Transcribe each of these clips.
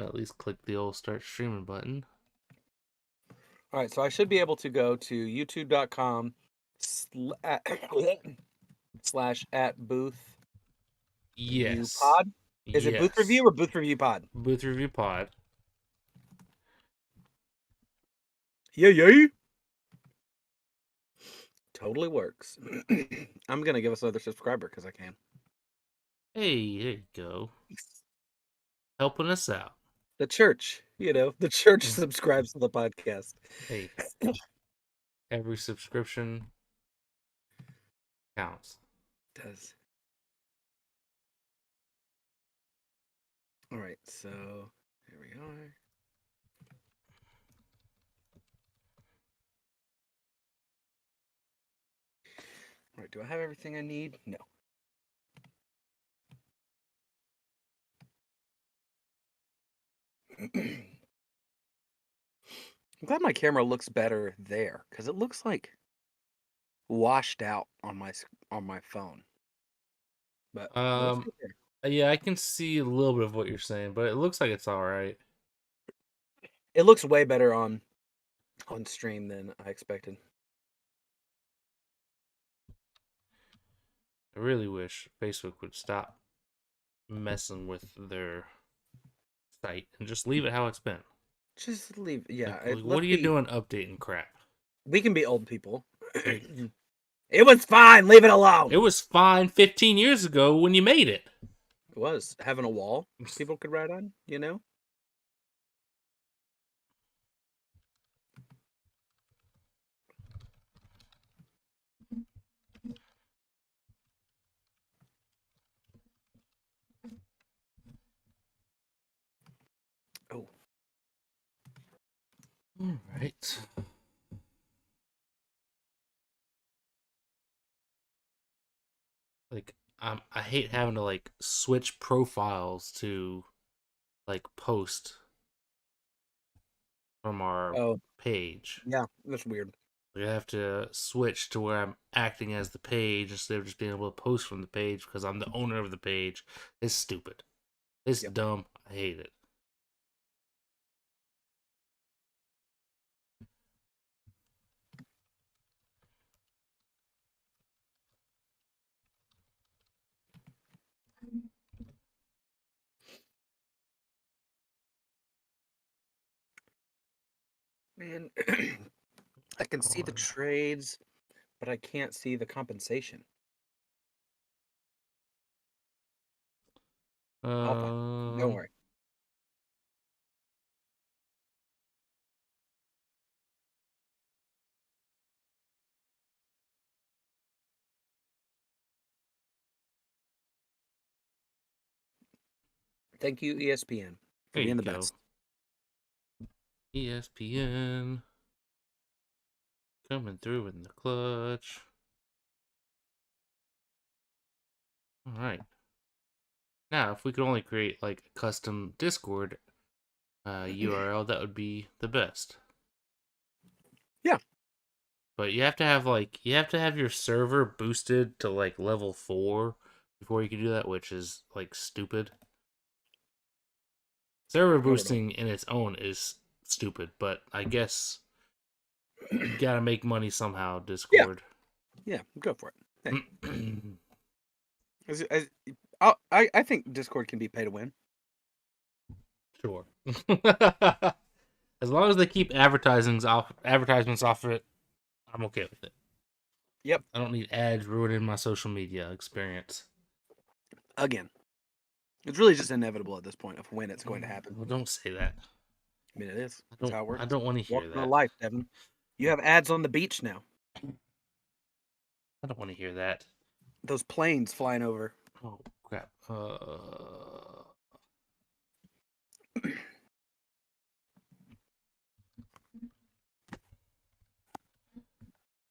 At least click the old start streaming button. All right, so I should be able to go to youtube.com slash at booth review Yes. pod. Is it booth Yes. review or booth review pod? Booth Review Pod. Yeah. Totally works. I'm gonna give us another subscriber because I can. Hey, there you go. Helping us out. The church, the church subscribes to the podcast. Hey, every subscription counts. Does. All right, so here we are. All right, do I have everything I need? No. I'm glad my camera looks better there because it looks like washed out on my phone. But it looks Um, good there. yeah, I can see a little bit of what you're saying, but it looks like it's all right. It looks way better on stream than I expected. I really wish Facebook would stop messing with their site and just leave it how it's been. Just leave. Yeah, Like what let's are you be. doing updating crap? We can be old people. Like, It was fine. Leave it alone. it was fine 15 years ago when you made it. It was having a wall people could write on. Oh, All right. Like I hate having to like switch profiles to like post from our oh, page. yeah. That's weird. Like, I have to switch to where I'm acting as the page instead of just being able to post from the page because I'm the owner of the page. It's stupid. It's Yep. dumb. I hate it. Man, I can see the trades, but I can't see the compensation. I'll find it. Don't Um, worry. Thank you, ESPN, for there you being the go. best. ESPN coming through in the clutch. All right. Now, if we could only create like a custom Discord URL, that would be the best. Yeah. But you have to have your server boosted to like level 4 before you can do that, which is like stupid. Server Not at all. boosting in its own is stupid, but I guess you gotta make money somehow, Yeah. Discord. Yeah. Go for it. Hey, I think Discord can be pay to win. Sure. As long as they keep advertisements off of it, I'm okay with it. Yep. I don't need ads ruining my social media experience. Again, it's really just inevitable at this point of when it's going to happen. Well, don't say that. I mean, it is. That's how it I works. don't want to hear Welcome to that. life, Devin. You have ads on the beach now. I don't want to hear that. Those planes flying over. Oh crap.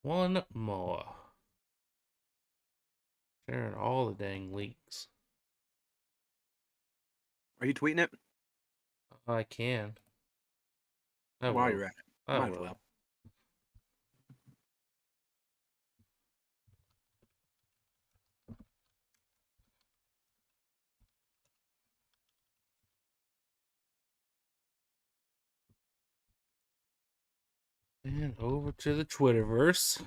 One more. Sharing all the dang links. Are you tweeting it? I can. I While will. you're at it. I Might as will. well. And over to the Twitterverse.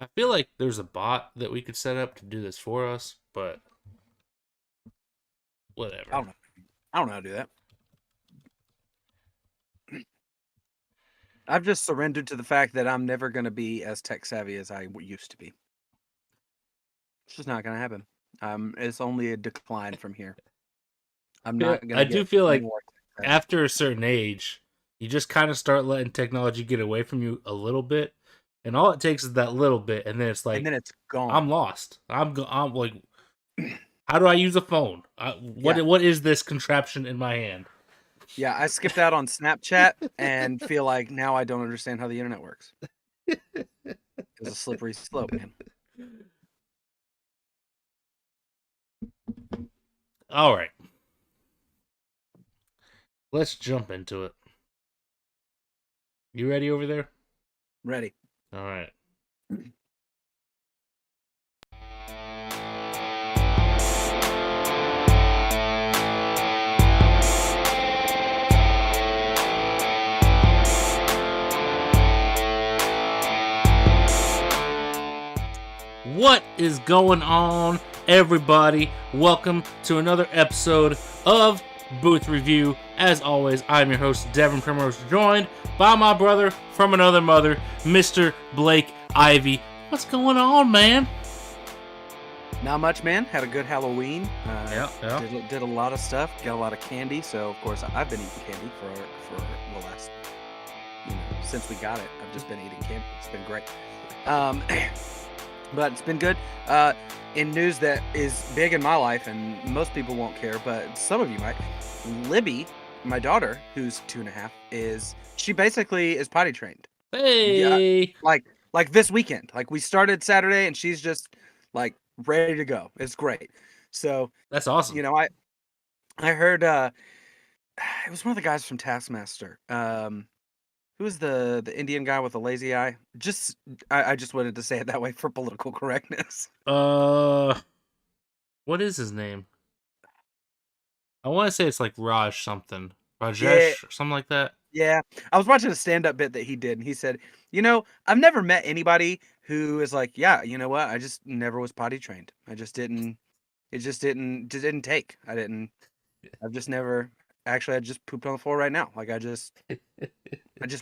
I feel like there's a bot that we could set up to do this for us, but whatever. I don't know how to do that. I've just surrendered to the fact that I'm never going to be as tech savvy as I used to be. It's just not going to happen. It's only a decline from here. I'm not going to. I do feel like after a certain age, you just kind of start letting technology get away from you a little bit, and all it takes is that little bit, and then it's like, and then it's gone. I'm lost. I'm like, how do I use a phone? What is this contraption in my hand? Yeah, I skipped out on Snapchat and feel like now I don't understand how the internet works. It's a slippery slope, man. All right. Let's jump into it. You ready over there? Ready. All right. What is going on, everybody? Welcome to another episode of Booth Review. As always, I'm your host, Devin Primrose, joined by my brother from another mother, Mr. Blake Ivy. What's going on, man? Not much, man. Had a good Halloween. Yeah. Did a lot of stuff. Got a lot of candy. So, of course, I've been eating candy for the last, since we got it. I've just been eating candy. It's been great. But it's been good. In news that is big in my life, and most people won't care, but some of you might. Libby, my daughter, who's 2.5, she basically is potty trained. Hey, yeah, like this weekend. Like we started Saturday, and she's just like ready to go. It's great. So that's awesome. I heard it was one of the guys from Taskmaster. Who is the Indian guy with the lazy eye? I just wanted to say it that way for political correctness. What is his name? I want to say it's like Raj something. Rajesh or something like that. Yeah. I was watching a stand-up bit that he did, and he said, I've never met anybody who is like, yeah, you know what? I just never was potty trained. I just didn't. It just didn't take. I've just never. Actually, I just pooped on the floor right now. Like I just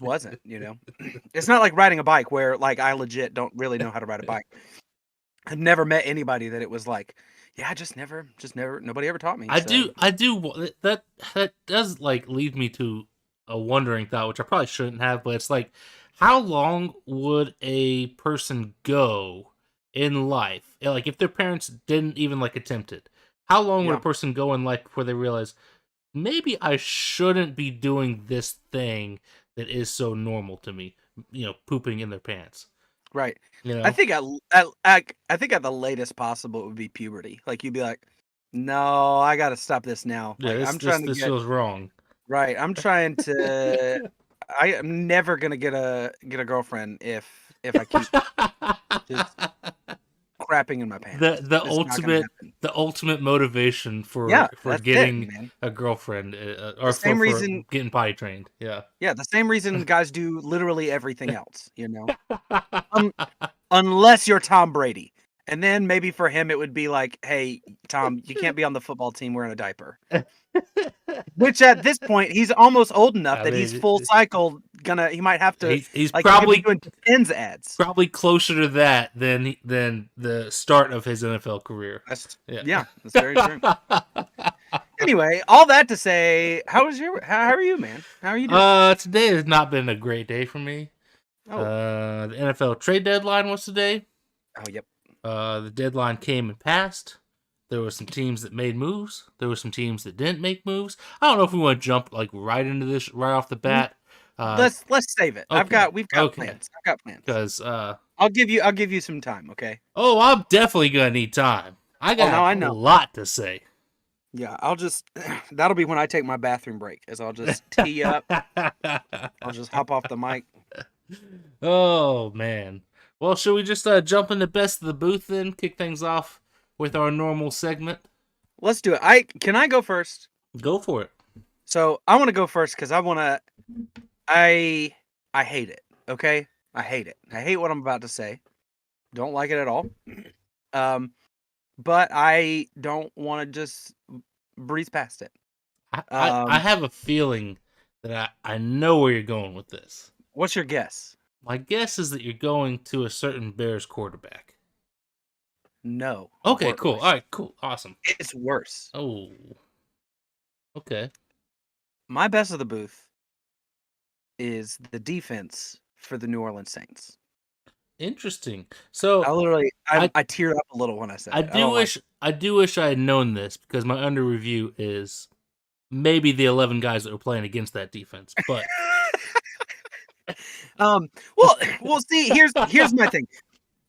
wasn't, It's not like riding a bike where like I legit don't really know how to ride a bike. I've never met anybody that it was like, yeah, just never, nobody ever taught me. I do. That does like lead me to a wondering thought, which I probably shouldn't have, but it's like, how long would a person go in life? Like if their parents didn't even like attempt it, how long would a person go in life before they realize, maybe I shouldn't be doing this thing that is so normal to me, pooping in their pants. Right. I think I think at the latest possible it would be puberty. Like you'd be like, no, I got to stop this now. Yeah, like, this feels wrong. Right. I'm trying to. I am never gonna get a girlfriend if I keep just crapping in my pants. The ultimate motivation for getting a girlfriend or for getting potty trained. Yeah, the same reason guys do literally everything else. Unless you're Tom Brady, and then maybe for him it would be like, hey Tom, you can't be on the football team wearing a diaper. Which at this point he's almost old enough that he's full cycle he might have to. He's like, probably doing Depends ads. Probably closer to that than the start of his NFL career. That's very true. Anyway, all that to say, how are you, man? How are you doing? Today has not been a great day for me. The NFL trade deadline was today. Oh, yep. The deadline came and passed. There were some teams that made moves. There were some teams that didn't make moves. I don't know if we want to jump like right into this right off the bat. Let's save it. Okay. We've got plans. I've got plans. Because I'll give you some time, okay? Oh, I'm definitely gonna need time. I got a lot to say. Yeah, that'll be when I take my bathroom break, as I'll just tee up. I'll just hop off the mic. Oh man. Well, should we just jump into best of the booth then? Kick things off with our normal segment. Let's do it. Can I go first? Go for it. So I want to go first because I hate it. Okay, I hate it. I hate what I'm about to say. Don't like it at all. Um, but I don't want to just breeze past it. I have a feeling that I know where you're going with this. What's your guess? My guess is that you're going to a certain Bears quarterback. No. Okay, cool. Worse. All right, cool. Awesome. It's worse. Oh, okay. My best of the booth is the defense for the New Orleans Saints. Interesting. So I I teared up a little when I said I it. I do don't like wish I do wish I had known this because my under review is maybe the 11 guys that were playing against that defense. But well, see, here's my thing.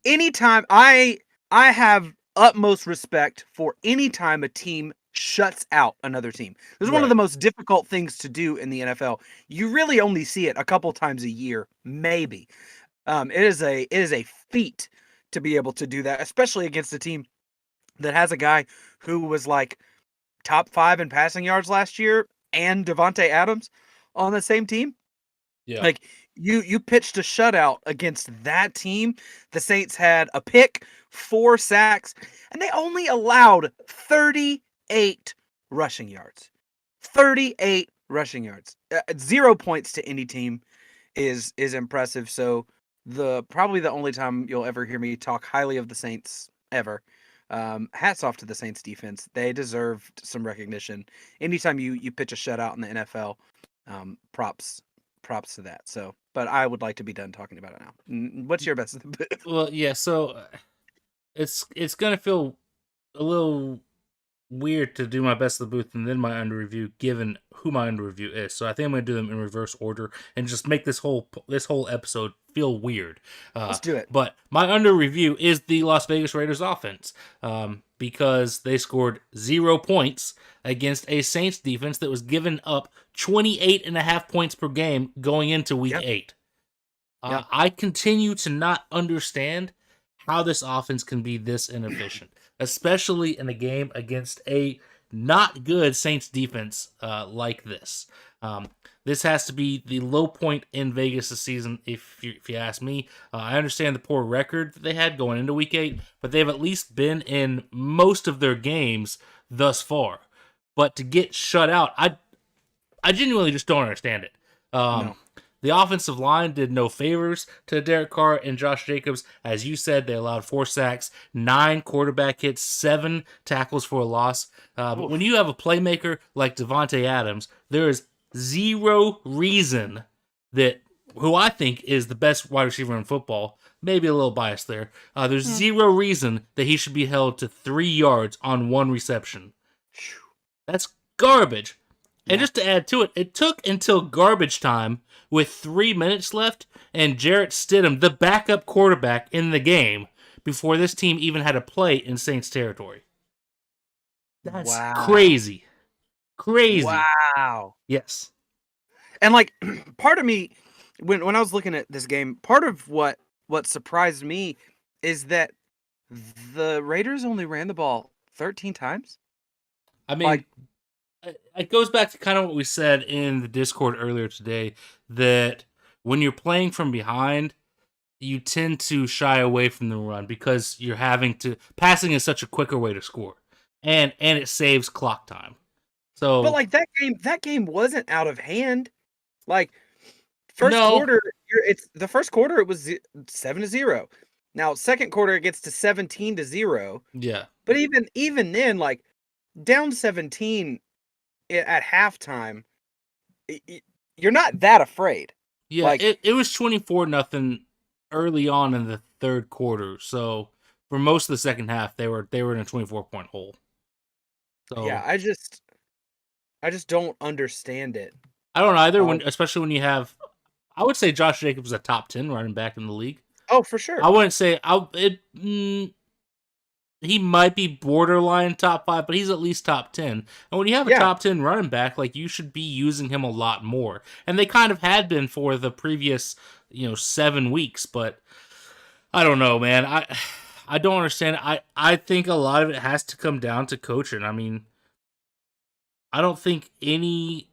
Anytime I have utmost respect for any time a team shuts out another team. This is one of Right. the most difficult things to do in the NFL. You really only see it a couple times a year, maybe. It is a feat to be able to do that, especially against a team that has a guy who was like top 5 in passing yards last year and Devontae Adams on the same team. Yeah. Like you pitched a shutout against that team. The Saints had a pick, 4 sacks, and they only allowed 38 rushing yards. 38 rushing yards. 0 points to any team is impressive. So probably the only time you'll ever hear me talk highly of the Saints ever. Hats off to the Saints defense. They deserved some recognition. Anytime you pitch a shutout in the NFL, props to that. So, but I would like to be done talking about it now. What's your best of the booth? Well, yeah. So it's gonna feel a little weird to do my best of the booth and then my under review, given who my under review is. So I think I'm gonna do them in reverse order and just make this whole episode feel weird. Let's do it. But my under review is the Las Vegas Raiders offense, because they scored 0 points against a Saints defense that was giving up 28.5 points per game going into Week 8. I continue to not understand how this offense can be this inefficient, especially in a game against a not good Saints defense like this. This has to be the low point in Vegas this season, if you ask me. I understand the poor record that they had going into Week 8, but they've at least been in most of their games thus far. But to get shut out, I genuinely just don't understand it. No. The offensive line did no favors to Derek Carr and Josh Jacobs. As you said, they allowed 4 sacks, 9 quarterback hits, 7 tackles for a loss. But when you have a playmaker like Devontae Adams, there is 0 reason that, who I think is the best wide receiver in football, maybe a little biased there, there's 0 reason that he should be held to 3 yards on 1 reception. That's garbage. And just to add to it, it took until garbage time with 3 minutes left and Jarrett Stidham, the backup quarterback in the game, before this team even had a play in Saints territory. That's crazy. Crazy. Wow. Yes. And like part of me when I was looking at this game, part of what surprised me is that the Raiders only ran the ball 13 times. I mean, it goes back to kind of what we said in the Discord earlier today, that when you're playing from behind, you tend to shy away from the run because you're passing is such a quicker way to score, and it saves clock time. So, but like that game wasn't out of hand. Like quarter, the first quarter it was 7-0. Now second quarter it gets to 17-0. Yeah, but even then, like down 17 at halftime, you're not that afraid. Yeah, like, it was 24-0 early on in the third quarter. So for most of the second half, they were in a 24-point hole. So yeah, I just don't understand it. I don't either. Especially when you have, I would say Josh Jacobs is a top 10 running back in the league. Oh, for sure. I wouldn't say he might be borderline top 5, but he's at least top 10. And when you have a top 10 running back, like, you should be using him a lot more. And they kind of had been for the previous, 7 weeks, but I don't know, man. I don't understand. I think a lot of it has to come down to coaching. I mean, I don't think any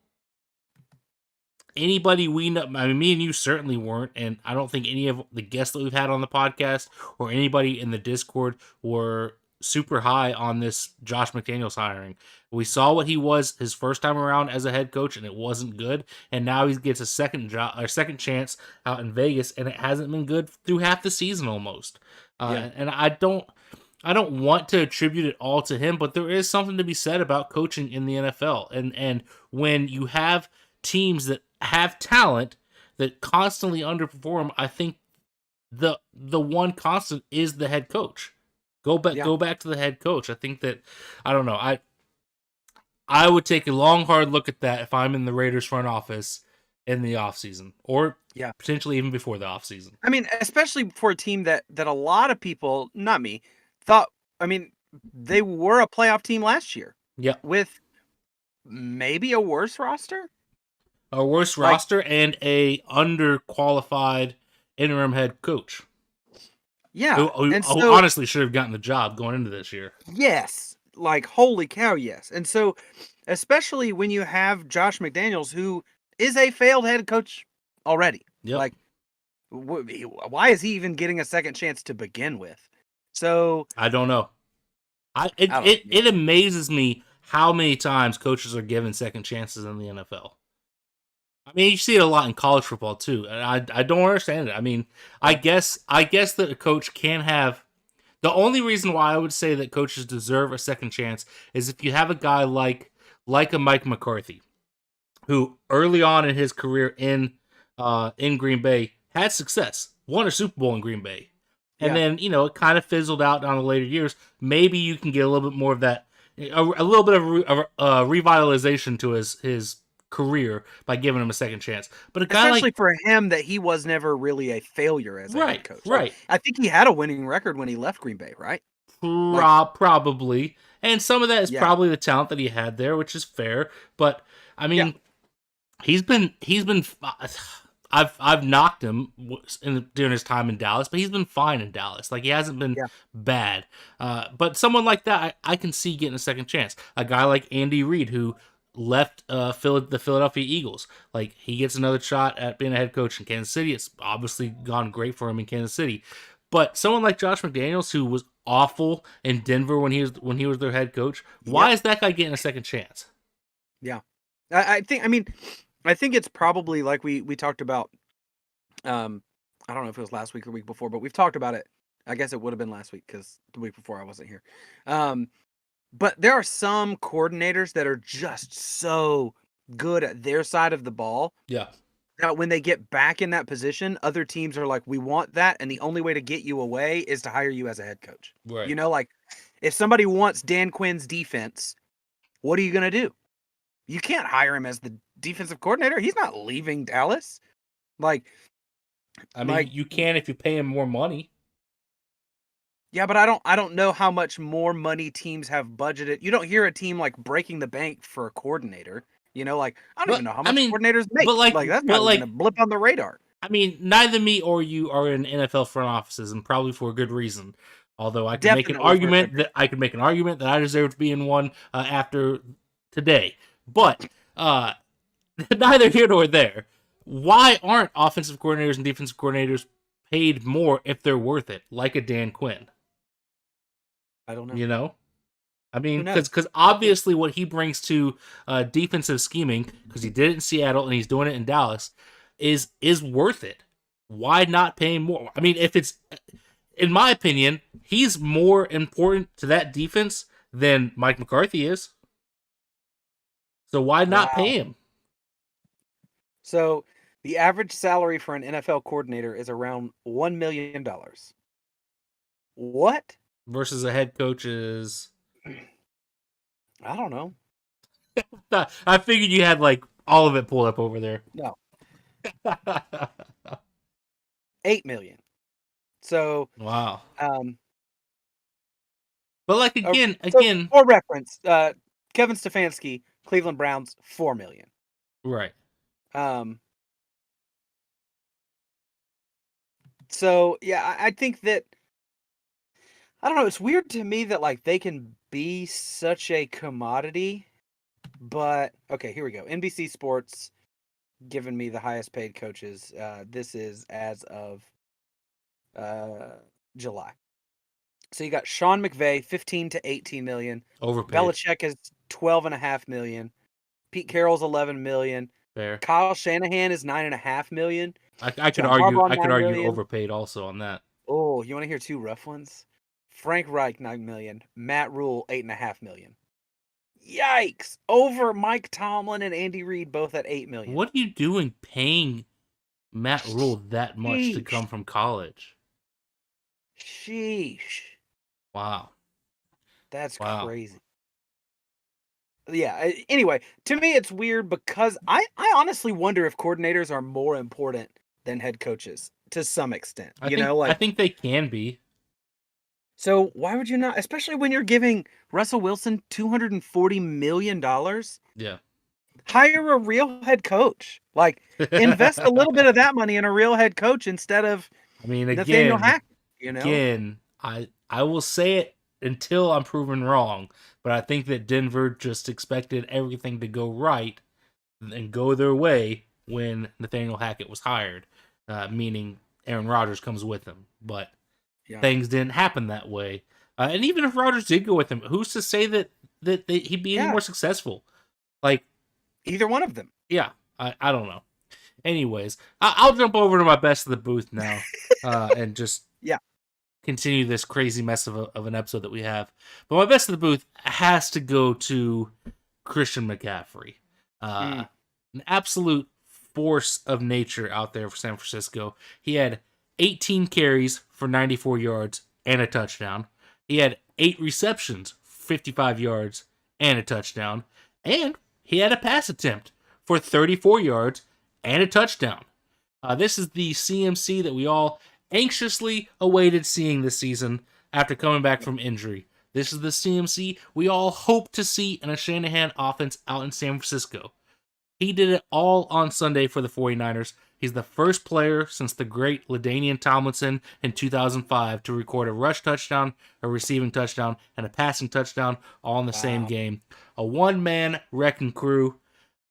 anybody we know. I mean, me and you certainly weren't, and I don't think any of the guests that we've had on the podcast or anybody in the Discord were super high on this Josh McDaniels hiring. We saw what he was his first time around as a head coach, and it wasn't good. And now he gets a second job or second chance out in Vegas, and it hasn't been good through half the season almost. And I don't want to attribute it all to him, but there is something to be said about coaching in the NFL. And when you have teams that have talent that constantly underperform, I think the one constant is the head coach. Go back to the head coach. I think that I don't know. I would take a long hard look at that if I'm in the Raiders front office in the offseason or potentially even before the offseason. I mean, especially for a team that a lot of people, not me, thought, I mean, they were a playoff team last year. Yeah. With maybe a worse roster? A worse roster and a underqualified interim head coach. Yeah. Who honestly should have gotten the job going into this year. Yes. Like, holy cow, yes. And so, especially when you have Josh McDaniels, who is a failed head coach already. Yep. Like, why is he even getting a second chance to begin with? So I don't know. It amazes me how many times coaches are given second chances in the NFL. I mean, you see it a lot in college football too, and I don't understand it. I mean, I guess that a coach can have. The only reason why I would say that coaches deserve a second chance is if you have a guy like a Mike McCarthy, who early on in his career in Green Bay had success, won a Super Bowl in Green Bay, and then it kind of fizzled out down the later years. Maybe you can get a little bit more of that, a little bit of revitalization to his career by giving him a second chance. But a guy especially for him that he was never really a failure as a head coach. Right. I think he had a winning record when he left Green Bay, right? Probably. And some of that is probably the talent that he had there, which is fair. But I mean, he's been I've knocked him during his time in Dallas, but he's been fine in Dallas. Like, he hasn't been bad. But someone like that, I can see getting a second chance. A guy like Andy Reid, who left the Philadelphia Eagles. Like, he gets another shot at being a head coach in Kansas City. It's obviously gone great for him in Kansas City. But someone like Josh McDaniels, who was awful in Denver when he was their head coach, why is that guy getting a second chance? Yeah. I think it's probably like we talked about. I don't know if it was last week or the week before, but we've talked about it. I guess it would have been last week because the week before I wasn't here. But there are some coordinators that are just so good at their side of the ball. Yeah. That when they get back in that position, other teams are like, we want that. And the only way to get you away is to hire you as a head coach. Right. Like, if somebody wants Dan Quinn's defense, what are you going to do? You can't hire him as the defensive coordinator. He's not leaving Dallas. Like, I mean, you can if you pay him more money. Yeah, but I don't know how much more money teams have budgeted. You don't hear a team like breaking the bank for a coordinator. Like, I don't even know how much coordinators make. But that's not even a blip on the radar. I mean, neither me or you are in NFL front offices, and probably for a good reason. Although I can make an argument that I deserve to be in one after today. But neither here nor there. Why aren't offensive coordinators and defensive coordinators paid more if they're worth it, like a Dan Quinn? I don't know. I mean, because obviously what he brings to defensive scheming, because he did it in Seattle and he's doing it in Dallas, is worth it. Why not pay him more? I mean, if it's, in my opinion, he's more important to that defense than Mike McCarthy is. So why not pay him? So the average salary for an NFL coordinator is around $1 million. What? Versus a head coach is... I don't know. I figured you had like all of it pulled up over there. No. $8 million. So wow. But like again, for reference, Kevin Stefanski, Cleveland Browns, $4 million. Right. So yeah, I think that, I don't know. It's weird to me that like they can be such a commodity, but okay, here we go. NBC Sports, given me the highest paid coaches. This is as of July. So you got Sean McVay, 15 to 18 million. Overpaid. Belichick is 12.5 million. Pete Carroll's 11 million. Fair. Kyle Shanahan is 9.5 million. I could John argue. Harbaugh, I could 9 argue million. overpaid also on that. Oh, you want to hear two rough ones? Frank Reich, 9 million. Matt Rule, 8.5 million. Yikes! Over Mike Tomlin and Andy Reid, both at 8 million. What are you doing paying Matt Rule that much to Sheesh. come from college? Sheesh. Wow. That's Wow. crazy. Yeah, anyway, to me it's weird because I honestly wonder if coordinators are more important than head coaches to some extent. I think they can be. So why would you not, especially when you're giving Russell Wilson $240 million? Yeah. Hire a real head coach. Like, invest a little bit of that money in a real head coach instead of I mean, Nathaniel again, Hackett, again, I will say it until I'm proven wrong, but I think that Denver just expected everything to go right and go their way when Nathaniel Hackett was hired, meaning Aaron Rodgers comes with him. But things didn't happen that way. And even if Rodgers did go with him, who's to say that he'd be any more successful? Like, either one of them. Yeah, I don't know. Anyways, I'll jump over to my best of the booth now and just continue this crazy mess of an episode that we have. But my best of the booth has to go to Christian McCaffrey. An absolute force of nature out there for San Francisco. He had 18 carries for 94 yards and a touchdown. He had 8 receptions, 55 yards and a touchdown. And he had a pass attempt for 34 yards and a touchdown. This is the CMC that we all anxiously awaited seeing this season after coming back from injury. This is the CMC we all hope to see in a Shanahan offense out in San Francisco. He did it all on Sunday for the 49ers. He's the first player since the great LaDainian Tomlinson in 2005 to record a rush touchdown, a receiving touchdown, and a passing touchdown all in the same game. A one-man wrecking crew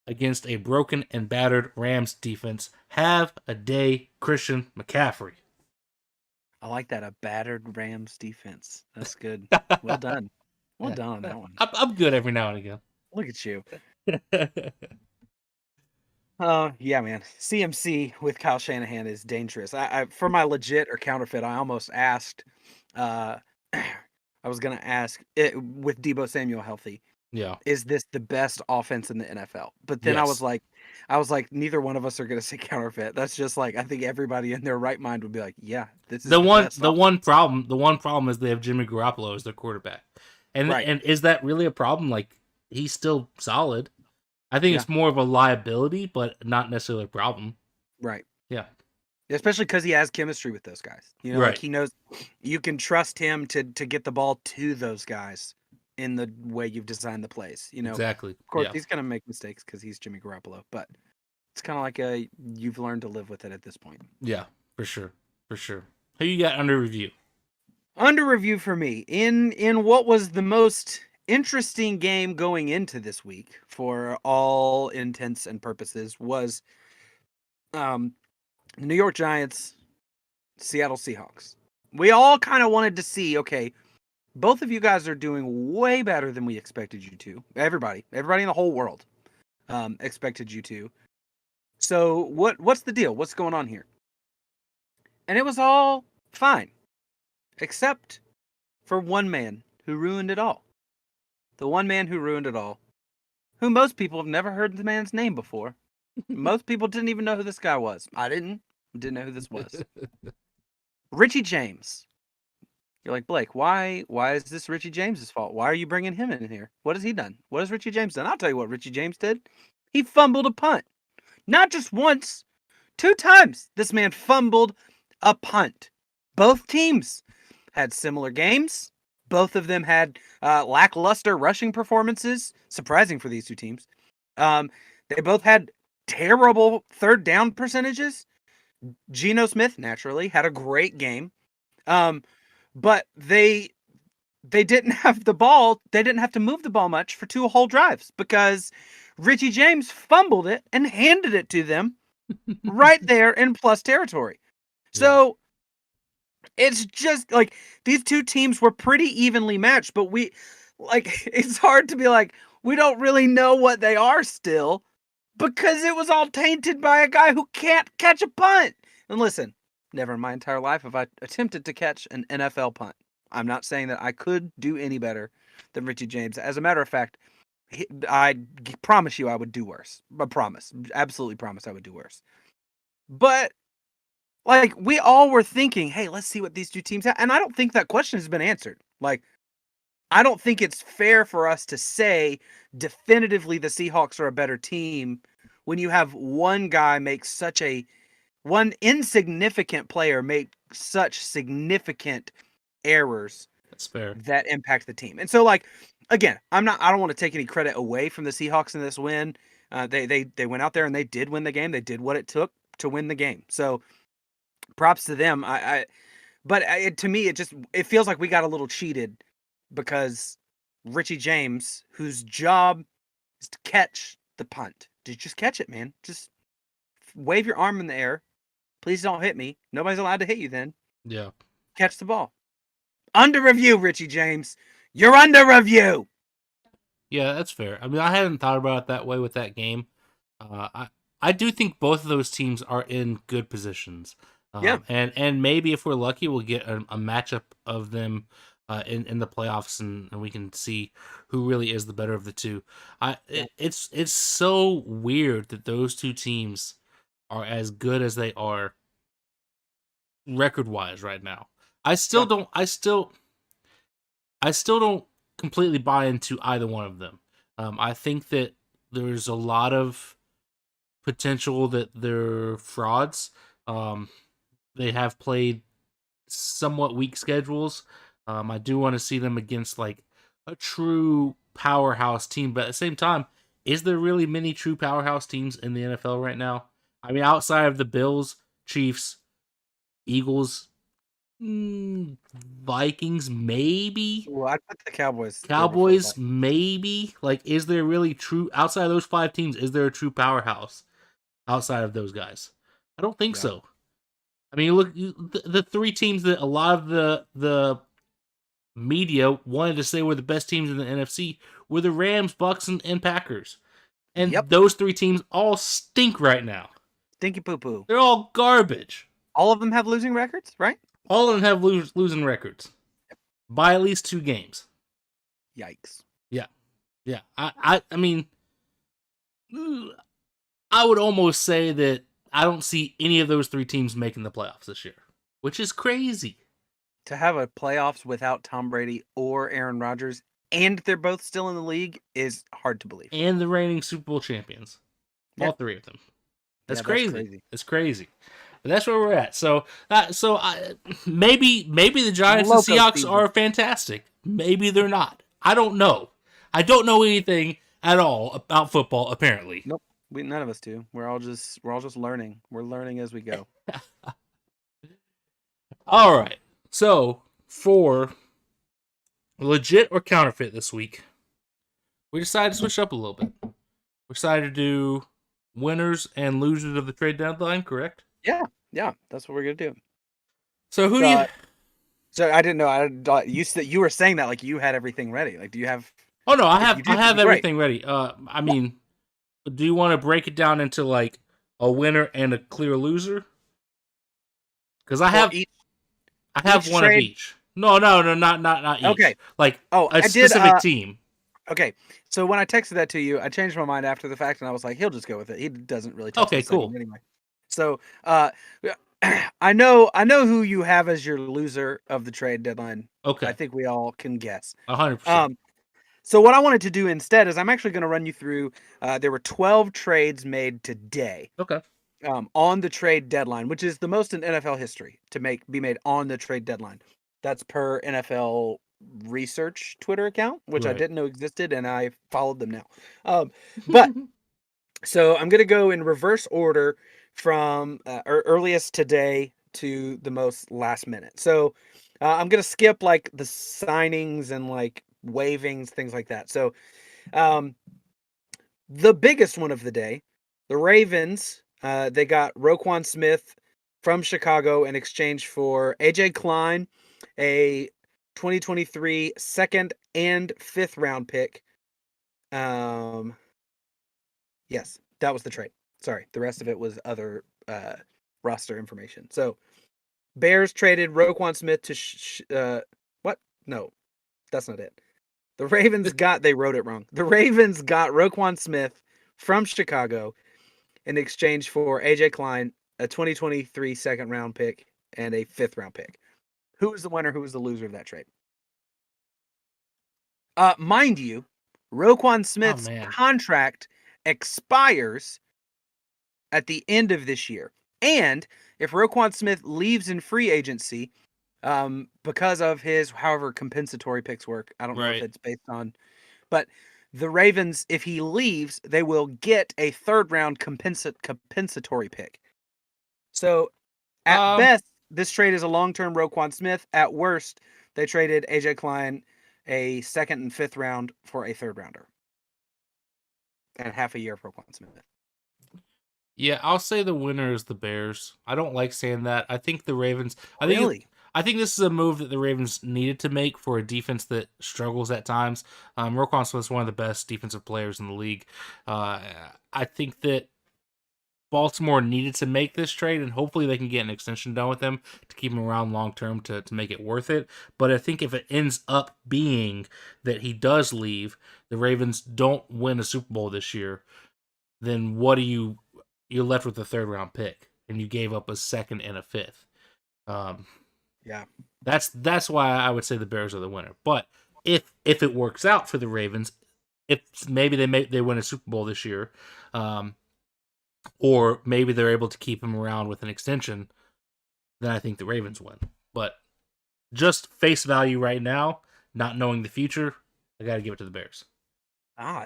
against a broken and battered Rams defense. Have a day, Christian McCaffrey. I like that, a battered Rams defense. That's good. Well done. Well done on that one. I'm good every now and again. Look at you. Yeah, man. CMC with Kyle Shanahan is dangerous. I for my legit or counterfeit, I almost asked. I was gonna ask it, with Deebo Samuel healthy. Yeah. Is this the best offense in the NFL? But then I was like, neither one of us are gonna say counterfeit. That's just like, I think everybody in their right mind would be like, yeah, this is the one problem is they have Jimmy Garoppolo as their quarterback, and is that really a problem? Like, he's still solid. I think it's more of a liability, but not necessarily a problem. Right. Yeah. Especially because he has chemistry with those guys. Like he knows you can trust him to get the ball to those guys in the way you've designed the plays. Exactly. Of course, he's gonna make mistakes because he's Jimmy Garoppolo, but it's kind of like you've learned to live with it at this point. Yeah, for sure. Who you got under review? Under review for me in what was the most interesting game going into this week for all intents and purposes was New York Giants, Seattle Seahawks. We all kind of wanted to see, okay, both of you guys are doing way better than we expected you to. Everybody in the whole world expected you to. So what's the deal? What's going on here? And it was all fine, except for one man who ruined it all. The one man who ruined it all, who most people have never heard the man's name before. Most people didn't even know who this guy was. I didn't know who this was. Richie James. You're like, Blake, why is this Richie James's fault? Why are you bringing him in here? What has he done? What has Richie James done? I'll tell you what Richie James did. He fumbled a punt. Not just once, 2 times. This man fumbled a punt. Both teams had similar games. Both of them had lackluster rushing performances. Surprising for these two teams. They both had terrible third down percentages. Geno Smith, naturally, had a great game. But they didn't have the ball. They didn't have to move the ball much for 2 whole drives because Richie James fumbled it and handed it to them right there in plus territory. So it's just like these two teams were pretty evenly matched, but it's hard to be like, we don't really know what they are still because it was all tainted by a guy who can't catch a punt. And listen, never in my entire life have I attempted to catch an NFL punt. I'm not saying that I could do any better than Richie James. As a matter of fact, I promise you I would do worse. I promise. Absolutely promise I would do worse. But like, we all were thinking, hey, let's see what these two teams have. And I don't think that question has been answered. Like, I don't think it's fair for us to say definitively the Seahawks are a better team when you have one guy make one insignificant player make such significant errors. That's fair. That impact the team. And so, like, again, I don't want to take any credit away from the Seahawks in this win. They went out there and they did win the game. They did what it took to win the game. So props to them. But to me, it feels like we got a little cheated because Richie James, whose job is to catch the punt, just catch it, man. Just wave your arm in the air. Please don't hit me. Nobody's allowed to hit you then. Yeah. Catch the ball. Under review, Richie James. You're under review. Yeah, that's fair. I mean, I hadn't thought about it that way with that game. I do think both of those teams are in good positions. Yeah. And maybe if we're lucky, we'll get a matchup of them in the playoffs, and we can see who really is the better of the two. It's so weird that those two teams are as good as they are record-wise right now. I still don't completely buy into either one of them. I think that there's a lot of potential that they're frauds. They have played somewhat weak schedules. I do want to see them against like a true powerhouse team, but at the same time, is there really many true powerhouse teams in the NFL right now? I mean, outside of the Bills, Chiefs, Eagles, Vikings, maybe. Well, I'd put the Cowboys. Cowboys, maybe. Like, is there really true outside of those 5 teams? Is there a true powerhouse outside of those guys? I don't think so. I mean, look, the 3 teams that a lot of the media wanted to say were the best teams in the NFC were the Rams, Bucks, and Packers, and those 3 teams all stink right now. Stinky poo poo. They're all garbage. All of them have losing records, right? All of them have losing records by at least 2 games. Yikes. Yeah. I mean, I would almost say that I don't see any of those 3 teams making the playoffs this year, which is crazy. To have a playoffs without Tom Brady or Aaron Rodgers, and they're both still in the league, is hard to believe. And the reigning Super Bowl champions. All 3 of them. That's crazy. It's crazy. But that's where we're at. So maybe the Giants and Seahawks are fantastic. Maybe they're not. I don't know. I don't know anything at all about football, apparently. Nope. None of us do. We're all just learning. We're learning as we go. All right. So for legit or counterfeit this week, we decided to switch up a little bit. We decided to do winners and losers of the trade deadline, correct? Yeah, that's what we're gonna do. So who do you? So I didn't know. You were saying that like you had everything ready. Like, do you have? Oh no, I have everything ready. I mean, do you want to break it down into like a winner and a clear loser? Because I have one of each. No, not each. Okay. Like a specific team. Okay, so when I texted that to you, I changed my mind after the fact, and I was like, he'll just go with it. He doesn't really touch the cool. anyway. So I know who you have as your loser of the trade deadline. Okay. I think we all can guess. 100%. So what I wanted to do instead is I'm actually going to run you through, there were 12 trades made today. Okay. On the trade deadline, which is the most in NFL history to be made on the trade deadline. That's per NFL research Twitter account, which I didn't know existed, and I followed them now. But so I'm going to go in reverse order from earliest today to the most last minute. So I'm going to skip like the signings and like waivings, things like that. So the biggest one of the day, the Ravens, they got Roquan Smith from Chicago in exchange for AJ Klein, a 2023 second and fifth round pick. Yes, that was the trade. Sorry, the rest of it was other roster information. So Bears traded Roquan Smith to what? No, that's not it. The Ravens they wrote it wrong. The Ravens got Roquan Smith from Chicago in exchange for AJ Klein, a 2023 second round pick, and a fifth round pick. Who was the winner? Who was the loser of that trade? Mind you, Roquan Smith's contract expires at the end of this year. And if Roquan Smith leaves in free agency, because of his however compensatory picks work, I don't know if it's based on, but the Ravens, if he leaves, they will get a third round compensatory pick. So at best, this trade is a long-term Roquan Smith. At worst, they traded AJ Klein a second and fifth round for a third rounder. And half a year of Roquan Smith. Yeah, I'll say the winner is the Bears. I don't like saying that. I think the Ravens. I think this is a move that the Ravens needed to make for a defense that struggles at times. Roquan Smith is one of the best defensive players in the league. I think that Baltimore needed to make this trade, and hopefully they can get an extension done with him to keep him around long term to make it worth it. But I think if it ends up being that he does leave, the Ravens don't win a Super Bowl this year, then what are you're left with a third round pick, and you gave up a second and a fifth. Yeah, that's why I would say the Bears are the winner. But if it works out for the Ravens, if maybe they win a Super Bowl this year, or maybe they're able to keep him around with an extension, then I think the Ravens win. But just face value right now, not knowing the future, I got to give it to the Bears.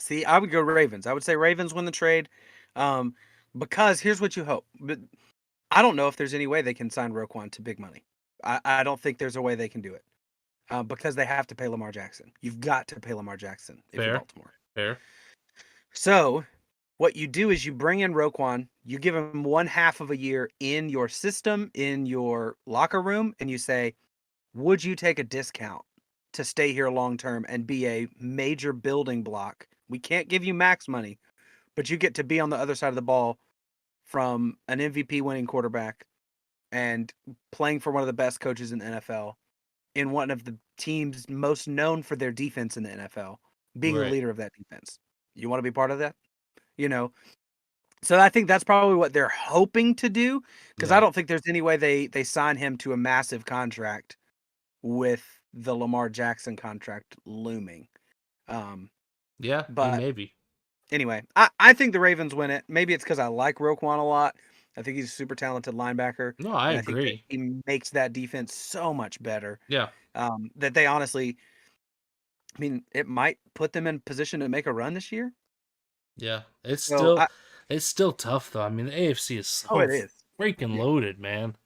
See, I would go Ravens. I would say Ravens win the trade, because here's what you hope. But I don't know if there's any way they can sign Roquan to big money. I don't think there's a way they can do it, because they have to pay Lamar Jackson. You've got to pay Lamar Jackson if you're Baltimore. Fair. So what you do is you bring in Roquan, you give him 1/2 of a year in your system, in your locker room, and you say, would you take a discount to stay here long term and be a major building block? We can't give you max money, but you get to be on the other side of the ball from an MVP winning quarterback and playing for one of the best coaches in the NFL, in one of the teams most known for their defense in the NFL, being the leader of that defense. You want to be part of that? So I think that's probably what they're hoping to do, because I don't think there's any way they sign him to a massive contract with the Lamar Jackson contract looming. But maybe. Anyway, I think the Ravens win it. Maybe it's because I like Roquan a lot. I think he's a super talented linebacker. No, I agree. I think that he makes that defense so much better. Yeah. That they honestly, I mean, it might put them in position to make a run this year. Yeah, it's still tough though. I mean, the AFC is so freaking loaded, man.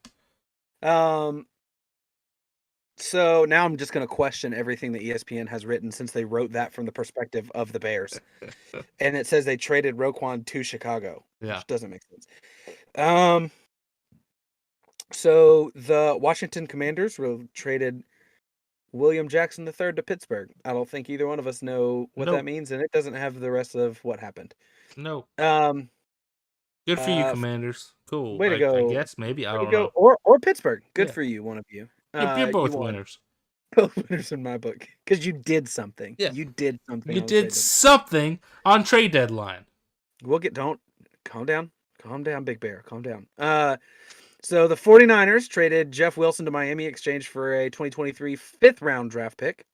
So now I'm just going to question everything that ESPN has written, since they wrote that from the perspective of the Bears. And it says they traded Roquan to Chicago. Yeah. Which doesn't make sense. So the Washington Commanders traded William Jackson III to Pittsburgh. I don't think either one of us know what that means, and it doesn't have the rest of what happened. No. Good for you, Commanders. Cool. Way to go. I guess maybe. I don't know. Or Pittsburgh. Good for you, one of you. You're both winners. Both winners in my book, because you did something. Yeah. You did something. You did something on trade deadline. Don't calm down. Calm down, Big Bear. Calm down. So the 49ers traded Jeff Wilson to Miami in exchange for a 2023 fifth round draft pick.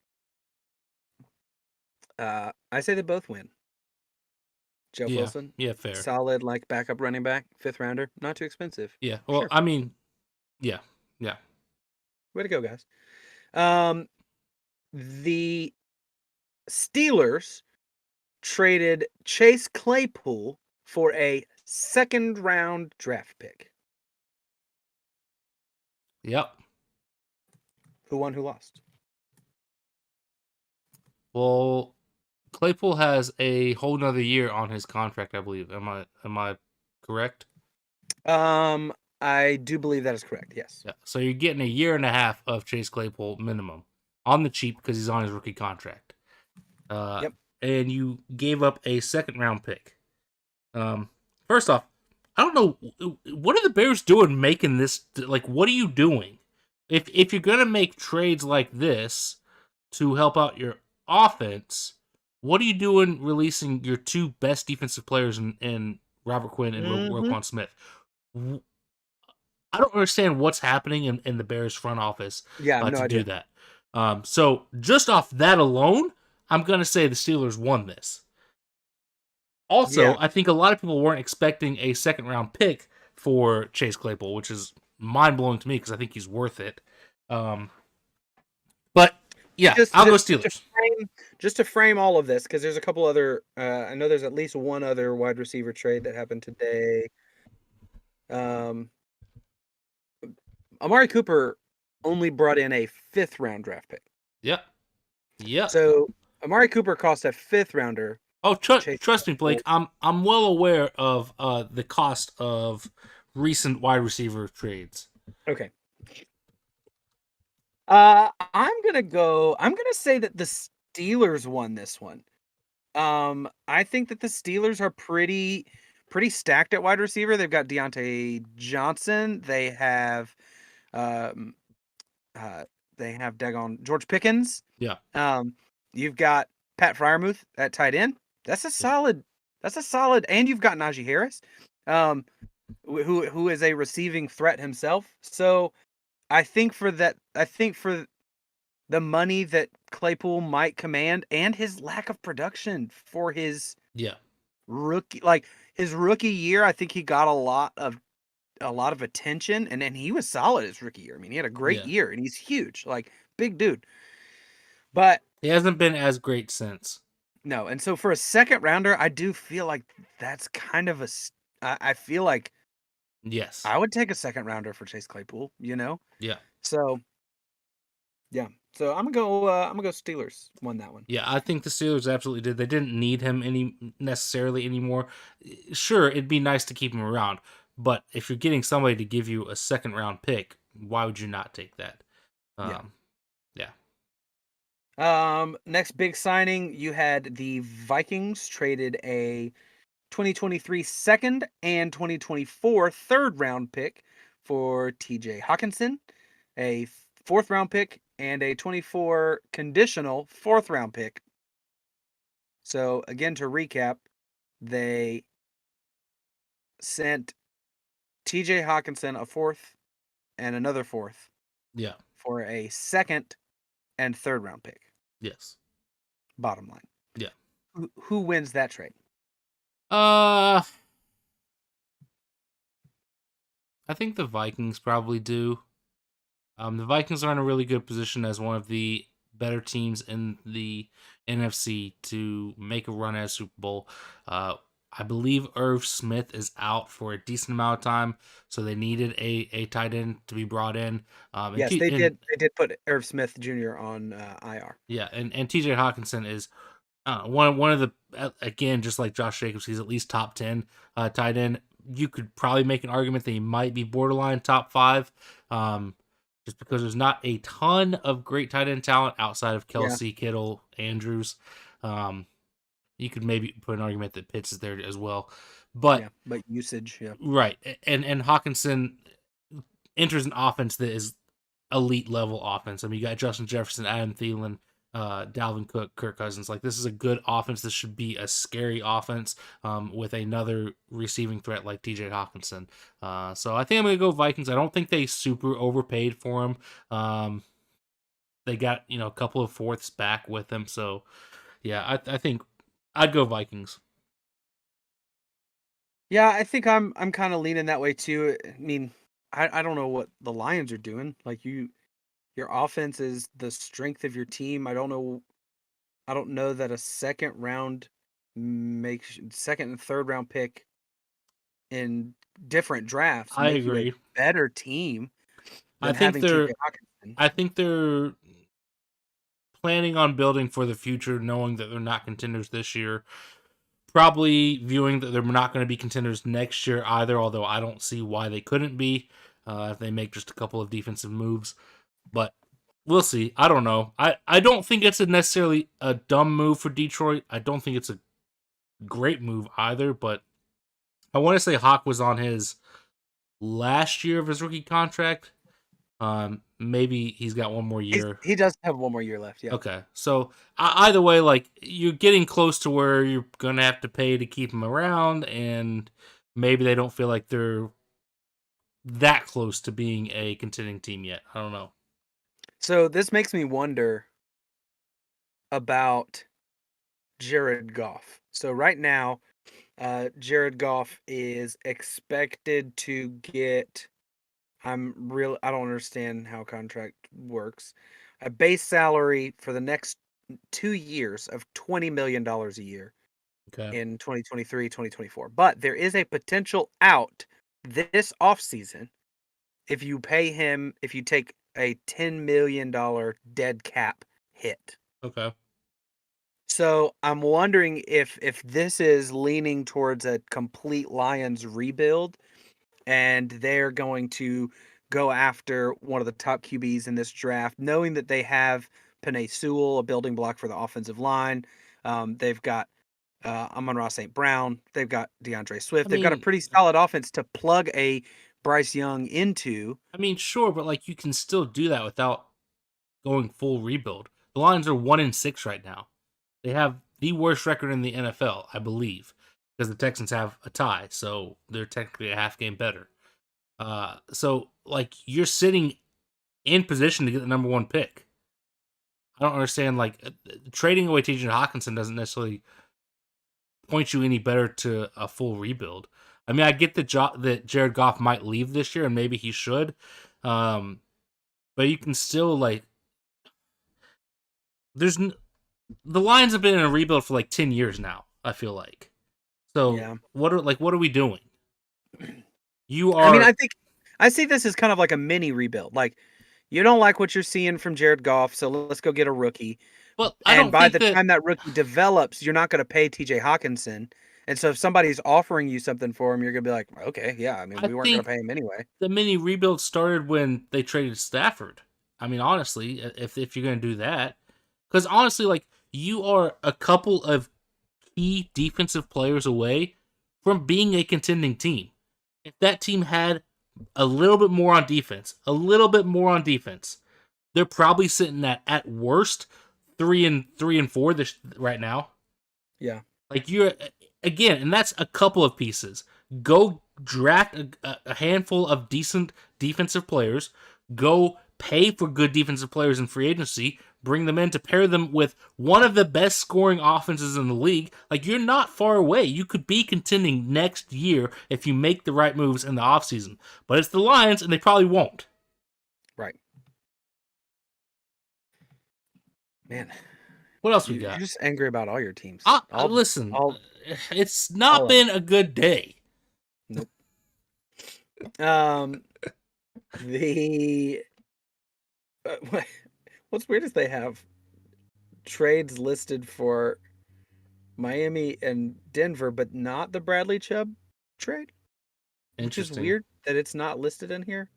I say they both win. Jeff Wilson. Yeah, fair. Solid, backup running back, fifth rounder. Not too expensive. Yeah. Well, sure. I mean, yeah. Way to go, guys. The Steelers traded Chase Claypool for a second round draft pick. Yep. Who won, who lost? Well, Claypool has a whole nother year on his contract, I believe. Am I correct? I do believe that is correct. Yes. Yeah. So you're getting a year and a half of Chase Claypool minimum on the cheap because he's on his rookie contract. Yep. And you gave up a second round pick. First off, I don't know what are the Bears doing making this. Like, what are you doing? If you're gonna make trades like this to help out your offense, what are you doing releasing your two best defensive players in Robert Quinn and Mm-hmm. Roquan Smith? I don't understand what's happening in the Bears front office Yeah, I have no to idea. do that. So just off that alone, I'm gonna say the Steelers won this. Also, Yeah. I think a lot of people weren't expecting a second round pick for Chase Claypool, which is mind blowing to me because I think he's worth it. But yeah, Just, I'll go just, Steelers. just to frame all of this, because there's a couple other. I know there's at least one other wide receiver trade that happened today. Um, Amari Cooper only brought in a 5th round draft pick. Yep. Yep. So Amari Cooper cost a 5th rounder. Oh, Chase trust me, Blake. I'm well aware of the cost of recent wide receiver trades. Okay. I'm gonna say that the Steelers won this one. I think that the Steelers are pretty stacked at wide receiver. They've got Deontay Johnson. They have um Dagon George Pickens. Yeah. You've got Pat Fryermuth at tight end. That's a solid. And you've got Najee Harris, who is a receiving threat himself. So I think for the money that Claypool might command and his lack of production for his Yeah. his rookie year, I think he got a lot of attention, and then he was solid his rookie year. I mean, he had a great year, and he's huge, like big dude. But he hasn't been as great since. No, and so for a second rounder, I do feel like that's kind of I feel like yes, I would take a second rounder for Chase Claypool. Yeah. So yeah, so I'm gonna go Steelers. Won that one. Yeah, I think the Steelers absolutely did. They didn't need him necessarily anymore. Sure, it'd be nice to keep him around, but if you're getting somebody to give you a second round pick, why would you not take that? Yeah. Next big signing, you had the Vikings traded a 2023 second and 2024 third round pick for TJ Hawkinson, a 4th round pick, and a 24 conditional 4th round pick. So again, to recap, they sent TJ Hawkinson a 4th and another 4th. Yeah. For a 2nd and 3rd round pick. Yes. Bottom line. Yeah. Who wins that trade? I think the Vikings probably do. The Vikings are in a really good position as one of the better teams in the NFC to make a run at a Super Bowl. I believe Irv Smith is out for a decent amount of time, so they needed a tight end to be brought in. Yes, they did. They did put Irv Smith Jr. on IR. Yeah, and TJ Hawkinson is one of the again, just like Josh Jacobs, he's at least top 10 tight end. You could probably make an argument that he might be borderline top 5. Just because there's not a ton of great tight end talent outside of Kelsey, Kittle, Andrews. You could maybe put an argument that Pitts is there as well. But usage, right. And Hawkinson enters an offense that is elite level offense. I mean, you got Justin Jefferson, Adam Thielen, Dalvin Cook, Kirk Cousins. Like, this is a good offense. This should be a scary offense with another receiving threat like TJ Hawkinson. So I think I'm going to go Vikings. I don't think they super overpaid for him. They got, a couple of 4ths back with him. So, yeah, I think I'd go Vikings. Yeah, I think I'm kind of leaning that way too. I mean, I don't know what the Lions are doing. Like, your offense is the strength of your team. I don't know that a second and 3rd round pick in different drafts I agree. You a better team. I think they're planning on building for the future, knowing that they're not contenders this year. Probably viewing that they're not going to be contenders next year either, although I don't see why they couldn't be if they make just a couple of defensive moves. But we'll see. I don't know. I don't think it's necessarily a dumb move for Detroit. I don't think it's a great move either, but I want to say Hawk was on his last year of his rookie contract. Maybe he's got one more year. He does have one more year left. Yeah. Okay, so either way, like you're getting close to where you're gonna have to pay to keep him around, and maybe they don't feel like they're that close to being a contending team yet. I don't know. So this makes me wonder about Jared Goff. So right now, Jared Goff is expected to get. I don't understand how contract works. A base salary for the next 2 years of $20 million a year Okay. in 2023, 2024. But there is a potential out this offseason if you pay him, if you take a $10 million dead cap hit. Okay. So I'm wondering if this is leaning towards a complete Lions rebuild, and they're going to go after one of the top QBs in this draft, knowing that they have Penei Sewell, a building block for the offensive line. They've got Amon-Ra St. Brown. They've got DeAndre Swift. They've got a pretty solid offense to plug a Bryce Young into. I mean, sure, but like you can still do that without going full rebuild. The Lions are 1-6 right now. They have the worst record in the NFL, I believe, because the Texans have a tie, so they're technically a half game better. So like you're sitting in position to get the number 1 pick. I don't understand, like trading away TJ Hawkinson doesn't necessarily point you any better to a full rebuild. I mean, I get that Jared Goff might leave this year, and maybe he should, but you can still like. The Lions have been in a rebuild for like 10 years now. I feel like. So Yeah. what are we doing? You are. I mean, I see this as kind of like a mini rebuild. Like, you don't like what you're seeing from Jared Goff, so let's go get a rookie. Well, I don't by think the time that rookie develops, you're not going to pay TJ Hawkinson. And so if somebody's offering you something for him, you're going to be like, okay, yeah. I mean, we weren't going to pay him anyway. The mini rebuild started when they traded Stafford. I mean, honestly, if you're going to do that, because honestly, like you are a couple of key defensive players away from being a contending team. If that team had a little bit more on defense, they're probably sitting at worst 3-4 this right now. Yeah. Like you're again, and that's a couple of pieces. Go draft a handful of decent defensive players. Go pay for good defensive players in free agency. Bring them in to pair them with one of the best scoring offenses in the league. Like, you're not far away. You could be contending next year if you make the right moves in the offseason. But it's the Lions, and they probably won't. Right. Man. What else we got? You're just angry about all your teams. Listen, it's not been a good day. Nope. What's weird is they have trades listed for Miami and Denver, but not the Bradley Chubb trade. Which is weird that it's not listed in here.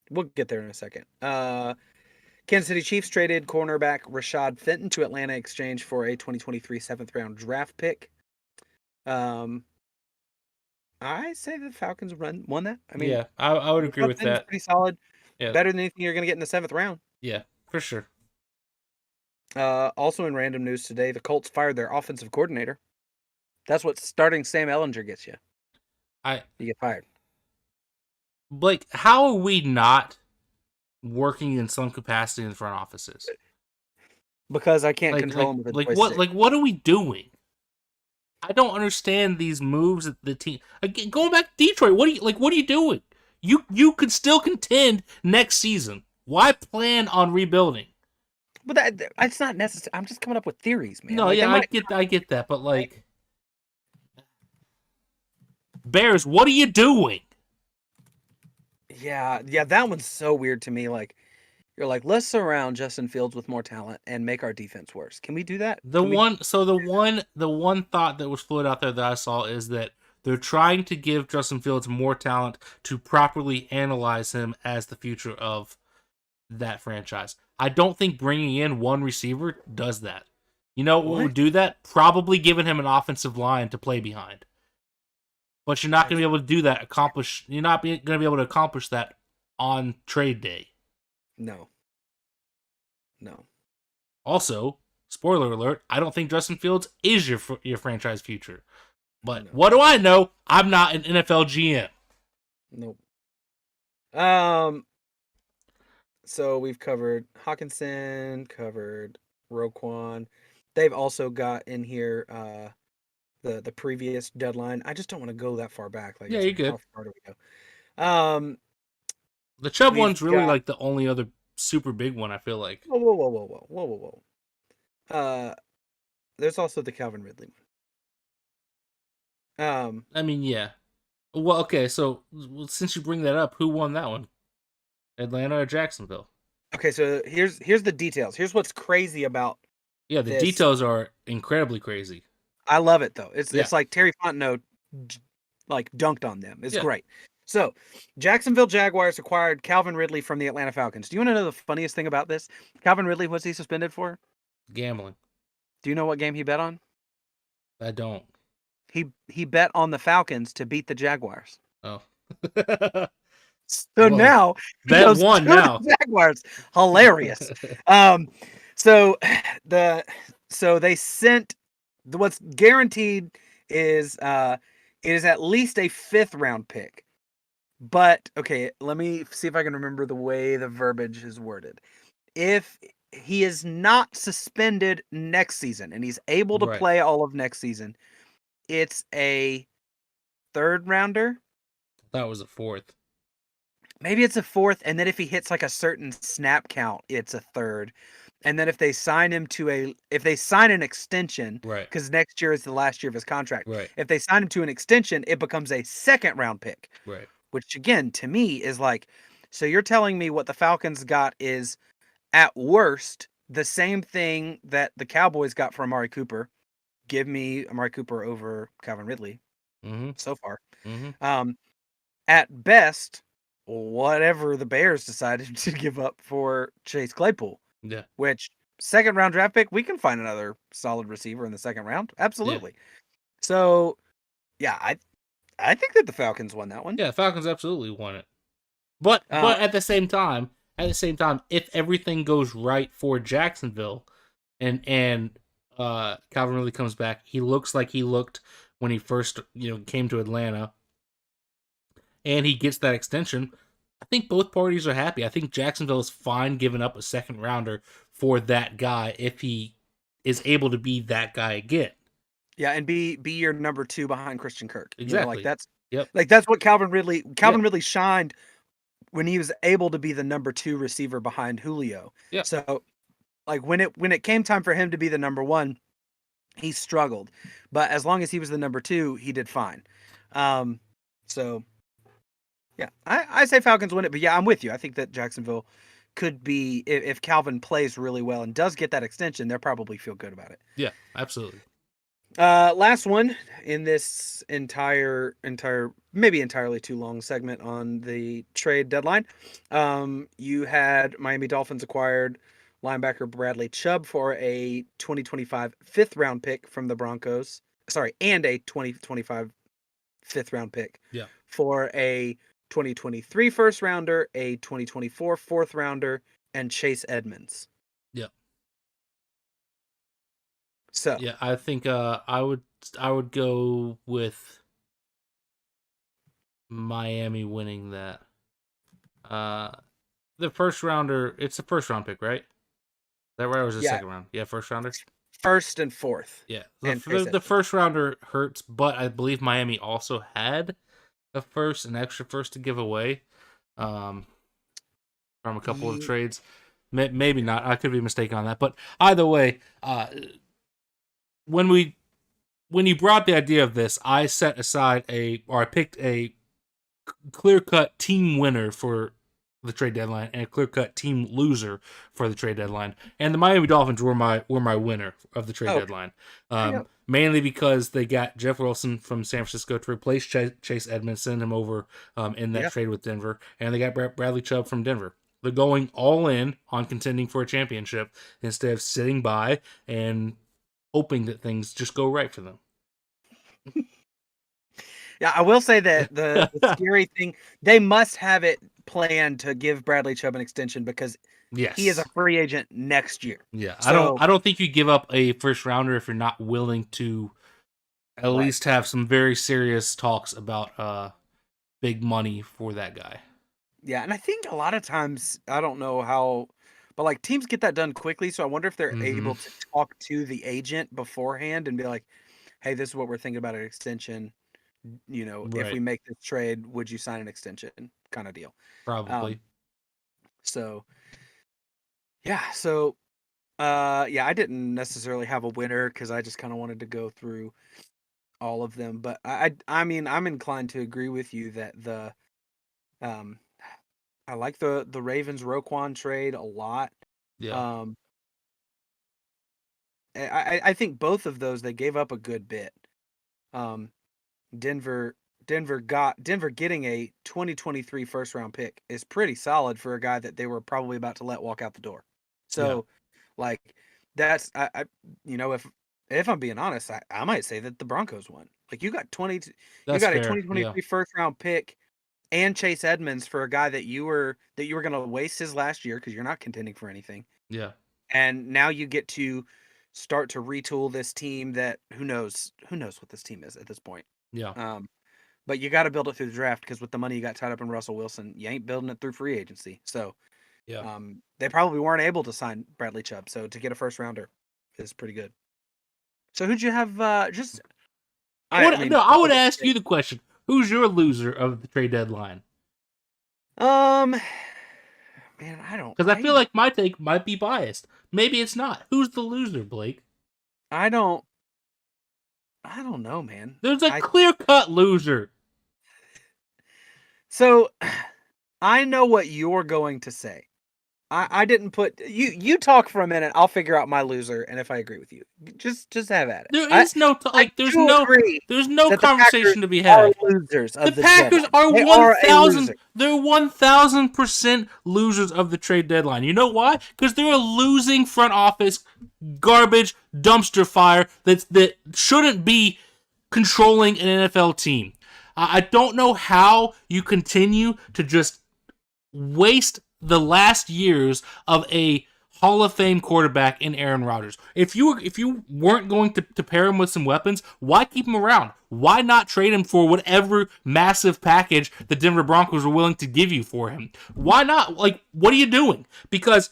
We'll get there in a second. Kansas City Chiefs traded cornerback Rashad Fenton to Atlanta exchange for a 2023 7th round draft pick. I say the Falcons won that. I mean, yeah, I would agree with that. Pretty solid. Yeah. Better than anything you're going to get in the 7th round. Yeah, for sure. Also in random news today, the Colts fired their offensive coordinator. That's what starting Sam Ehlinger gets you. You get fired. Blake, how are we not working in some capacity in the front offices? Because I can't control them with a joystick. What are we doing? I don't understand these moves that the team. Again, going back to Detroit, what are you doing? You could still contend next season. Why plan on rebuilding? But it's not necessary. I'm just coming up with theories, man. No, I get that, but like, Bears, what are you doing? Yeah, that one's so weird to me. Like, You're like, let's surround Justin Fields with more talent and make our defense worse. Can we do that? The one thought that was floated out there that I saw is that they're trying to give Justin Fields more talent to properly analyze him as the future of that franchise. I don't think bringing in one receiver does that. You know what would do that? Probably giving him an offensive line to play behind. But you're not going to be able to do that. You're not going to be able to accomplish that on trade day. No. Also, spoiler alert, I don't think Justin Fields is your franchise future. But what do I know? I'm not an NFL GM. Nope. So we've covered Hawkinson, covered Roquan. They've also got in here the previous deadline. I just don't want to go that far back. Like, yeah, you're good. How far do we go? The Chubb one's really like the only other super big one, I feel like. Whoa. There's also the Calvin Ridley one. I mean, yeah. Well, okay, so since you bring that up, who won that one? Atlanta or Jacksonville? Okay, so here's the details. Here's what's crazy about the details are incredibly crazy. I love it though. It's like Terry Fontenot like dunked on them. It's great. So, Jacksonville Jaguars acquired Calvin Ridley from the Atlanta Falcons. Do you want to know the funniest thing about this? Calvin Ridley, what's he suspended for? Gambling. Do you know what game he bet on? I don't. He bet on the Falcons to beat the Jaguars. Oh. So now bet one now. Jaguars. Hilarious. So they sent what's guaranteed is it is at least a 5th round pick. But okay, let me see if I can remember the way the verbiage is worded. If he is not suspended next season and he's able to play all of next season, it's a 3rd rounder. That was a 4th. Maybe it's a 4th, and then if he hits like a certain snap count, it's a 3rd. And then if they sign him if they sign an extension, because next year is the last year of his contract. If they sign him to an extension, it becomes a 2nd round pick. Which again, to me, is like, so you're telling me what the Falcons got is at worst the same thing that the Cowboys got for Amari Cooper. Give me Amari Cooper over Calvin Ridley so far. At best, whatever the Bears decided to give up for Chase Claypool. Yeah. Which 2nd round draft pick, we can find another solid receiver in the 2nd round. Absolutely. Yeah. So, yeah, I think that the Falcons won that one. Yeah, the Falcons absolutely won it. But at the same time, if everything goes right for Jacksonville and Calvin Ridley comes back, he looks like he looked when he first, came to Atlanta, and he gets that extension, I think both parties are happy. I think Jacksonville is fine giving up a 2nd rounder for that guy if he is able to be that guy again. Yeah, and be your number 2 behind Christian Kirk. Exactly. That's what Calvin Ridley Ridley shined when he was able to be the number 2 receiver behind Julio. Yeah. So like when it came time for him to be the number 1, he struggled. But as long as he was the number 2, he did fine. So yeah, I say Falcons win it, but yeah, I'm with you. I think that Jacksonville could be, if Calvin plays really well and does get that extension, they'll probably feel good about it. Yeah, absolutely. Last one in this entire maybe entirely too long segment on the trade deadline. You had Miami Dolphins acquired linebacker Bradley Chubb for a 2025 5th round pick from the Broncos. Sorry, and a 2025 5th round pick. Yeah. For a 2023 1st rounder, a 2024 4th rounder, and Chase Edmonds. Yeah. So yeah, I think I would go with Miami winning that. The 1st rounder, it's a 1st round pick, right? Is that right, or was it 2nd round? Yeah, 1st rounder. 1st and 4th. Yeah, the 1st rounder hurts, but I believe Miami also had an extra 1st to give away, from a couple of trades. Maybe not. I could be mistaken on that, but either way, when you brought the idea of this, I set aside I picked a clear-cut team winner for the trade deadline and a clear-cut team loser for the trade deadline. And the Miami Dolphins were my winner of the trade deadline. Mainly because they got Jeff Wilson from San Francisco to replace Chase Edmonds, send him over in that trade with Denver, and they got Bradley Chubb from Denver. They're going all in on contending for a championship instead of sitting by and hoping that things just go right for them. Yeah, I will say that the scary thing, they must have it planned to give Bradley Chubb an extension because he is a free agent next year. Yeah, so, I don't think you give up a first rounder if you're not willing to at least have some very serious talks about big money for that guy. Yeah, and I think a lot of times, I don't know how, but like teams get that done quickly, so I wonder if they're able to talk to the agent beforehand and be like, hey, this is what we're thinking about an extension. You know, if we make this trade, would you sign an extension kind of deal? Probably. I didn't necessarily have a winner because I just kind of wanted to go through all of them. But I mean, I'm inclined to agree with you that I like the Ravens Roquan trade a lot. Yeah. I think both of those, they gave up a good bit. Denver getting a 2023 first round pick is pretty solid for a guy that they were probably about to let walk out the door. So like that's I if I'm being honest, I might say that the Broncos won. Like you got a 2023 first round pick and Chase Edmonds for a guy that you were going to waste his last year because you're not contending for anything. Yeah. And now you get to start to retool this team that who knows what this team is at this point. Yeah. But you got to build it through the draft because with the money you got tied up in Russell Wilson, you ain't building it through free agency. So, they probably weren't able to sign Bradley Chubb. So to get a first rounder is pretty good. So who'd you have? I would ask you the question: who's your loser of the trade deadline? Man, I don't. Because I feel like my take might be biased. Maybe it's not. Who's the loser, Blake? I don't know, man. There's a clear-cut loser. So, I know what you're going to say. I didn't put you talk for a minute. I'll figure out my loser, and if I agree with you, just have at it. There is there's no conversation to be had. The Packers are 1,000. They're 1,000% losers of the trade deadline. You know why? Because they're a losing front office, garbage dumpster fire that shouldn't be controlling an NFL team. I don't know how you continue to just waste the last years of a Hall of Fame quarterback in Aaron Rodgers. If you weren't going to pair him with some weapons, why keep him around? Why not trade him for whatever massive package the Denver Broncos were willing to give you for him? Why not? Like, what are you doing? Because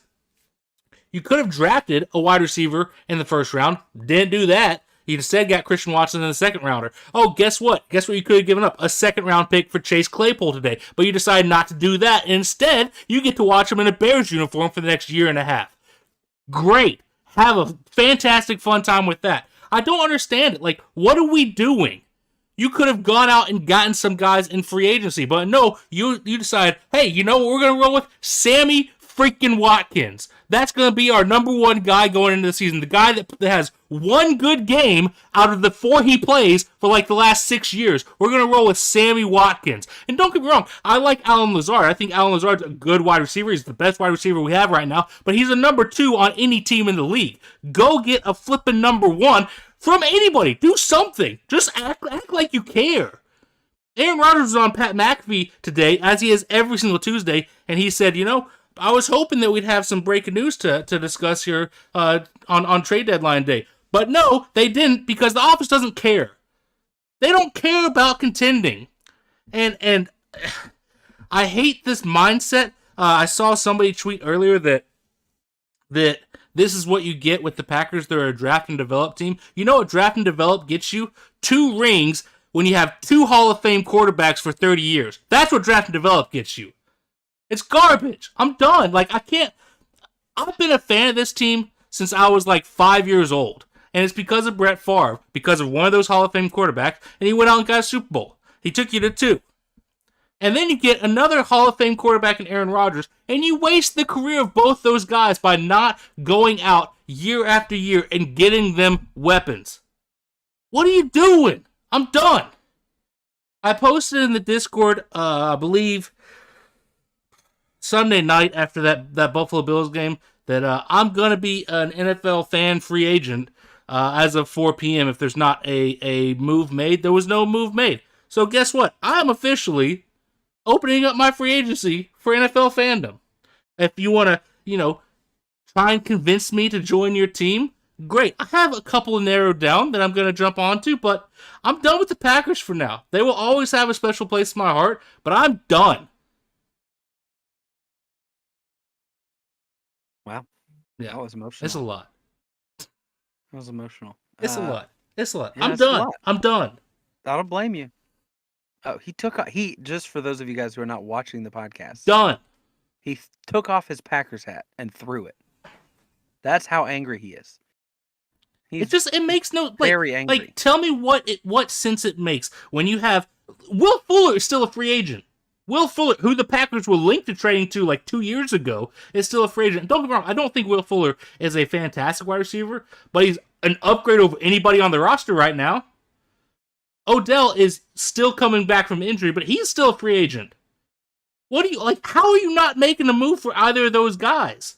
you could have drafted a wide receiver in the first round. Didn't do that. You instead got Christian Watson in the second rounder. Oh, guess what? Guess what you could have given up? A second round pick for Chase Claypool today. But you decided not to do that. Instead, you get to watch him in a Bears uniform for the next year and a half. Great. Have a fantastic fun time with that. I don't understand it. Like, what are we doing? You could have gone out and gotten some guys in free agency. But no, you decide, hey, you know what we're going to roll with? Sammy freaking Watkins. That's going to be our number one guy going into the season. The guy that has one good game out of the 4 he plays for like the last 6 years. We're going to roll with Sammy Watkins. And don't get me wrong, I like Allen Lazard. I think Allen Lazard's a good wide receiver. He's the best wide receiver we have right now. But he's a number 2 on any team in the league. Go get a flipping number 1 from anybody. Do something. Just act like you care. Aaron Rodgers was on Pat McAfee today, as he is every single Tuesday, and he said, I was hoping that we'd have some breaking news to discuss here on trade deadline day. But no, they didn't, because the office doesn't care. They don't care about contending. And I hate this mindset. I saw somebody tweet earlier that this is what you get with the Packers. They're a draft and develop team. You know what draft and develop gets you? 2 rings when you have 2 Hall of Fame quarterbacks for 30 years. That's what draft and develop gets you. It's garbage. I'm done. Like, I've been a fan of this team since I was like 5 years old. And it's because of Brett Favre, because of one of those Hall of Fame quarterbacks, and he went out and got a Super Bowl. He took you to 2. And then you get another Hall of Fame quarterback in Aaron Rodgers, and you waste the career of both those guys by not going out year after year and getting them weapons. What are you doing? I'm done. I posted in the Discord, I believe, Sunday night after that Buffalo Bills game that I'm going to be an NFL fan free agent as of 4 p.m. if there's not a move made. There was no move made. So guess what? I'm officially opening up my free agency for NFL fandom. If you want to, try and convince me to join your team, great. I have a couple narrowed down that I'm going to jump onto, but I'm done with the Packers for now. They will always have a special place in my heart, but I'm done. Wow. Yeah. That was emotional. It's a lot. That was emotional. It's a lot. It's a lot. Yeah, I'm it's a done. lot. I'm done. I don't blame you. Oh, he just for those of you guys who are not watching the podcast, Done. he took off his Packers hat and threw it. That's how angry he is. It makes no very angry. Like, tell me what sense it makes when you have Will Fuller is still a free agent. Will Fuller, who the Packers were linked to trading to like 2 years ago, is still a free agent. Don't get me wrong, I don't think Will Fuller is a fantastic wide receiver, but he's an upgrade over anybody on the roster right now. Odell is still coming back from injury, but he's still a free agent. What do you like? How are you not making a move for either of those guys?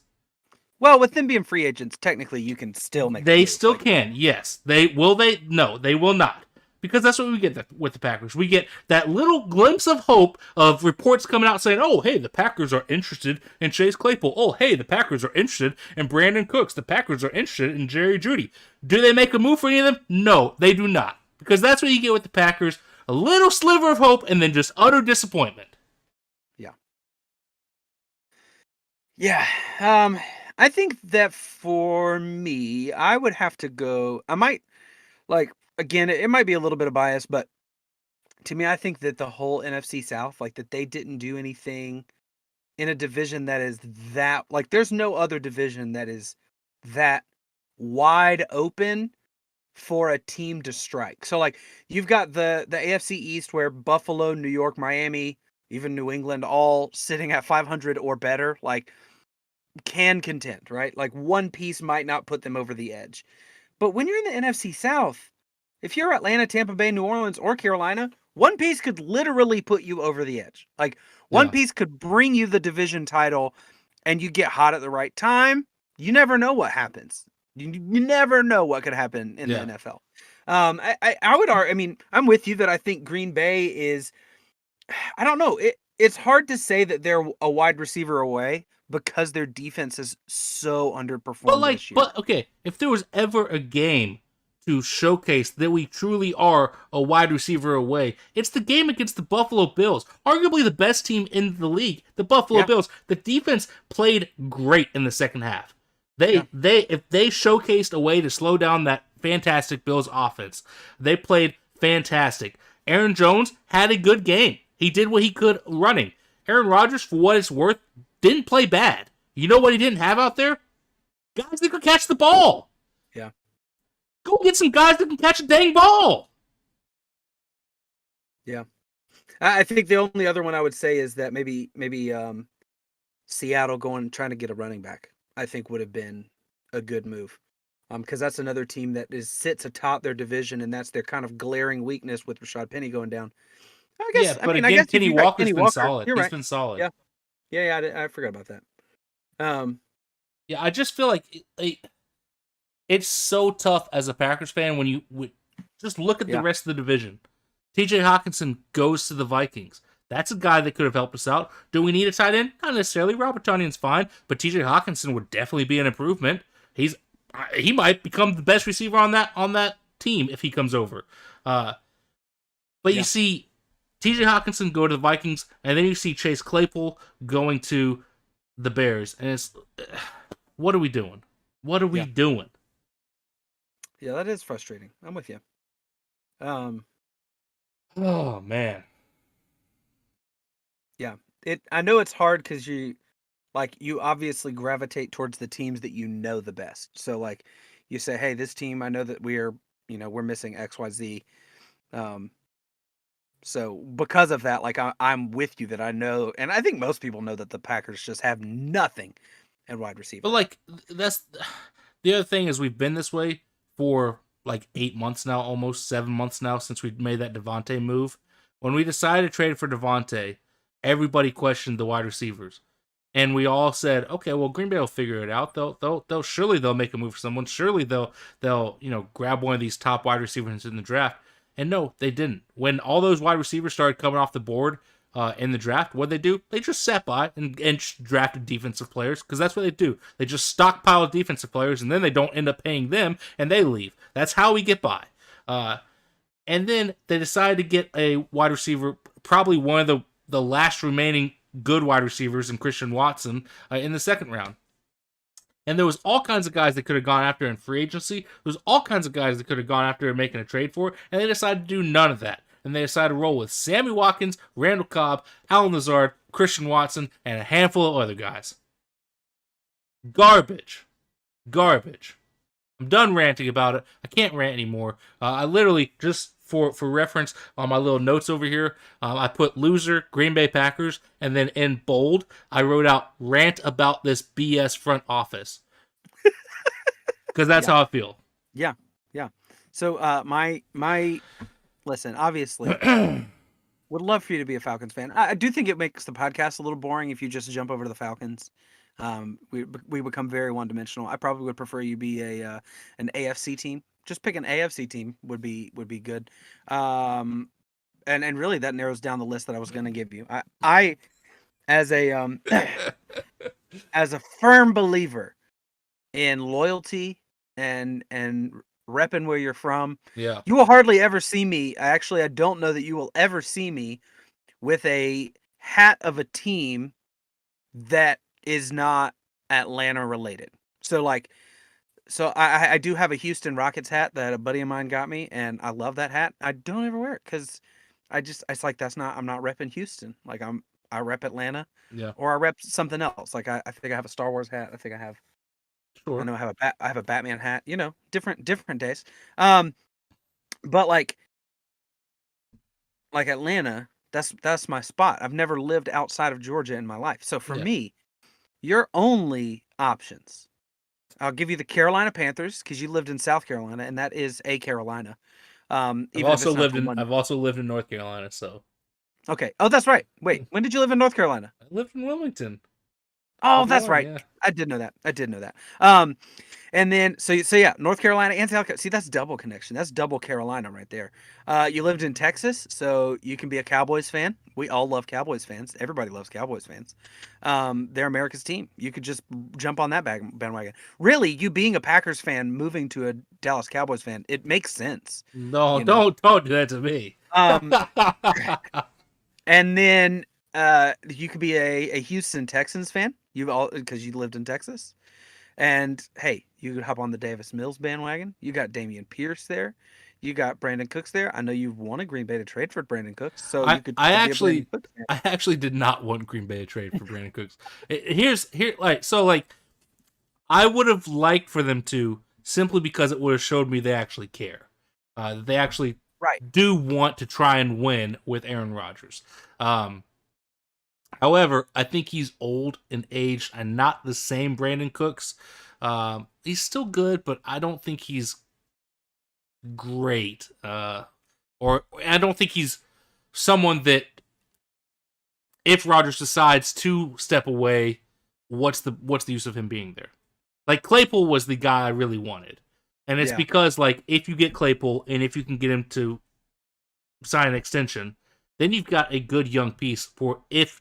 Well, with them being free agents, technically you can still make. They still can. Yes, they will. No, they will not. Because that's what we get with the Packers. We get that little glimpse of hope of reports coming out saying, "Oh, hey, the Packers are interested in Chase Claypool. Oh, hey, the Packers are interested in Brandon Cooks. The Packers are interested in Jerry Jeudy." Do they make a move for any of them? No, they do not. Because that's what you get with the Packers. A little sliver of hope and then just utter disappointment. Yeah. Yeah. I think that for me, I would have to go. I might, again, it might be a little bit of bias, but to me, I think that the whole NFC South, that they didn't do anything in a division that is that, there's no other division that is that wide open for a team to strike. So, you've got the AFC East where Buffalo, New York, Miami, even New England, all sitting at 500 or better, can contend, right? One piece might not put them over the edge. But when you're in the NFC South, if you're Atlanta, Tampa Bay, New Orleans, or Carolina, one piece could literally put you over the edge. One piece could bring you the division title and you get hot at the right time. You never know what happens. You never know what could happen in the NFL. I would argue, I mean, I'm with you that I think Green Bay is, I don't know. It's hard to say that they're a wide receiver away because their defense is so underperformed this year. But okay, if there was ever a game to showcase that we truly are a wide receiver away, it's the game against the Buffalo Bills, arguably the best team in the league. The Buffalo Bills. The defense played great in the second half. If they showcased a way to slow down that fantastic Bills offense, they played fantastic. Aaron Jones had a good game. He did what he could running. Aaron Rodgers, for what it's worth, didn't play bad. You know what he didn't have out there? Guys that could catch the ball. Yeah. Go get some guys that can catch a dang ball. Yeah. I think the only other one I would say is that maybe Seattle trying to get a running back, I think would have been a good move. Because that's another team that sits atop their division, and that's their kind of glaring weakness with Rashad Penny going down. I guess. Yeah, I guess Kenny Walker's been solid. You're right. He's been solid. Yeah. I forgot about that. Yeah, I just feel like it's so tough as a Packers fan when you just look at the rest of the division. TJ Hawkinson goes to the Vikings. That's a guy that could have helped us out. Do we need a tight end? Not necessarily. Robert Tonyan's fine, but TJ Hawkinson would definitely be an improvement. He might become the best receiver on that team if he comes over. But you see TJ Hawkinson go to the Vikings, and then you see Chase Claypool going to the Bears, and it's what are we doing? What are we doing? Yeah, that is frustrating. I'm with you. Oh man. Yeah, I know it's hard because you obviously gravitate towards the teams that you know the best. So you say, hey, this team, I know that we're missing XYZ. So because of that, like I'm with you that I know, and I think most people know that the Packers just have nothing at wide But receiver. like that's the other thing is we've been this way for like 8 months now, almost 7 months now since we made that Devontae move. When we decided to trade for Devontae, everybody questioned the wide receivers. And we all said, okay, well, Green Bay will figure it out. They'll surely they'll make a move for someone. Surely they'll grab one of these top wide receivers in the draft. And no, they didn't. When all those wide receivers started coming off the board in the draft, what they do? They just sat by and drafted defensive players because that's what they do. They just stockpile defensive players and then they don't end up paying them and they leave. That's how we get by. And then they decided to get a wide receiver, probably one of the last remaining good wide receivers in Christian Watson in the second round. And there was all kinds of guys that could have gone after in free agency. There was all kinds of guys that could have gone after making a trade for, and they decided to do none of that. And they decided to roll with Sammy Watkins, Randall Cobb, Alan Lazard, Christian Watson, and a handful of other guys. Garbage. Garbage. I'm done ranting about it. I can't rant anymore. I literally, just for reference on my little notes over here, I put loser, Green Bay Packers, and then in bold, I wrote out rant about this BS front office. Because that's how I feel. Yeah. So my listen, obviously, would love for you to be a Falcons fan. I do think it makes the podcast a little boring if you just jump over to the Falcons. We become very one dimensional. I probably would prefer you be an AFC team. Just pick an AFC team would be good. And really that narrows down the list that I was going to give you. I as a as a firm believer in loyalty and repping where you're from. Yeah. You will hardly ever see me. Actually, I don't know that you will ever see me with a hat of a team that is not Atlanta related. So I do have a Houston Rockets hat that a buddy of mine got me, and I love that hat. I don't ever wear it because it's like I'm not repping Houston. Like I rep Atlanta, Yeah. or I rep something else. Like I think I have a Star Wars hat. I think I Sure. know I have a Batman hat. Different days. But like Atlanta, that's my spot. I've never lived outside of Georgia in my life. So for me, your only options, I'll give you the Carolina Panthers because you lived in South Carolina, and that is a Carolina. I've also lived in North Carolina, so. Okay. Oh, that's right. Wait, when did you live in North Carolina? I lived in Wilmington. Oh, that's right. Yeah. I did know that. And then so yeah, North Carolina and South Carolina. See, that's double connection. That's double Carolina right there. You lived in Texas, so you can be a Cowboys fan. We all love Cowboys fans. Everybody loves Cowboys fans. They're America's team. You could just jump on that bandwagon. Really, you being a Packers fan, moving to a Dallas Cowboys fan, it makes sense. No, don't do that to me. And then you could be a Houston Texans fan. Because you lived in Texas. And hey, you could hop on the Davis Mills bandwagon. You got Damian Pierce there. You got Brandon Cooks there. I know you wanted Green Bay to trade for Brandon Cooks, so you could. I actually did not want Green Bay to trade for Brandon Cooks. I would have liked for them to, simply because it would have showed me they actually care. They actually do want to try and win with Aaron Rodgers. However, I think he's old and aged and not the same Brandon Cooks. He's still good, but I don't think he's great. Or I don't think he's someone that, if Rodgers decides to step away, what's the use of him being there? Like, Claypool was the guy I really wanted. And it's because, like, if you get Claypool and if you can get him to sign an extension, then you've got a good young piece for if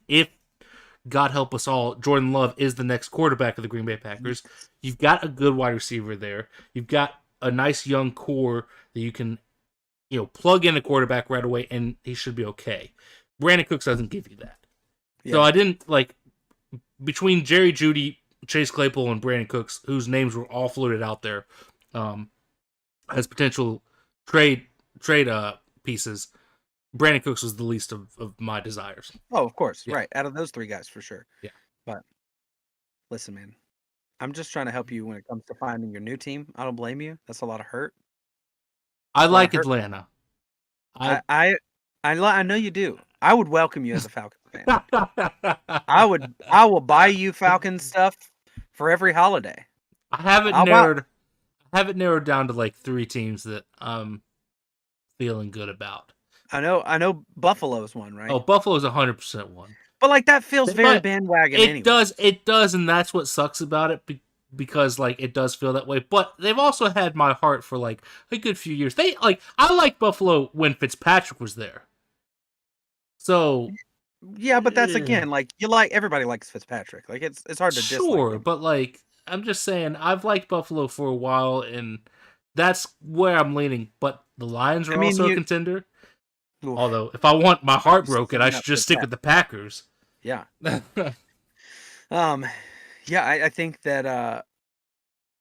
God help us all, Jordan Love is the next quarterback of the Green Bay Packers. You've got a good wide receiver there. You've got a nice young core that you can, plug in a quarterback right away, and he should be okay. Brandon Cooks doesn't give you that. Yeah. So I didn't, between Jerry Jeudy, Chase Claypool, and Brandon Cooks, whose names were all floated out there as potential trade pieces, Brandon Cooks was the least of my desires. Oh, of course. Yeah. Right. Out of those three guys, for sure. Yeah. But listen, man, I'm just trying to help you when it comes to finding your new team. I don't blame you. That's a lot of hurt. I like Atlanta. I I know you do. I would welcome you as a Falcons fan. I I will buy you Falcons stuff for every holiday. have it I'll buy. narrowed. I have it narrowed down to like 3 teams that I'm feeling good about. I know Buffalo's one, Oh, right? Buffalo's 100% one. But like that feels very But bandwagon it anyway. does, and that's what sucks about it because like it does feel that way. But they've also had my heart for like a good few years. They like I liked Buffalo when Fitzpatrick was there. So Yeah, but that's eh, again like everybody likes Fitzpatrick. Like it's hard to dislike sure, him. but like I'm just saying I've liked Buffalo for a while, and that's where I'm leaning. But the Lions I are mean, also a contender. oof, Although if I want my heart you're broken, I setting should up just stick with the Fitzpatrick. Packers. Yeah. Um, yeah, I think that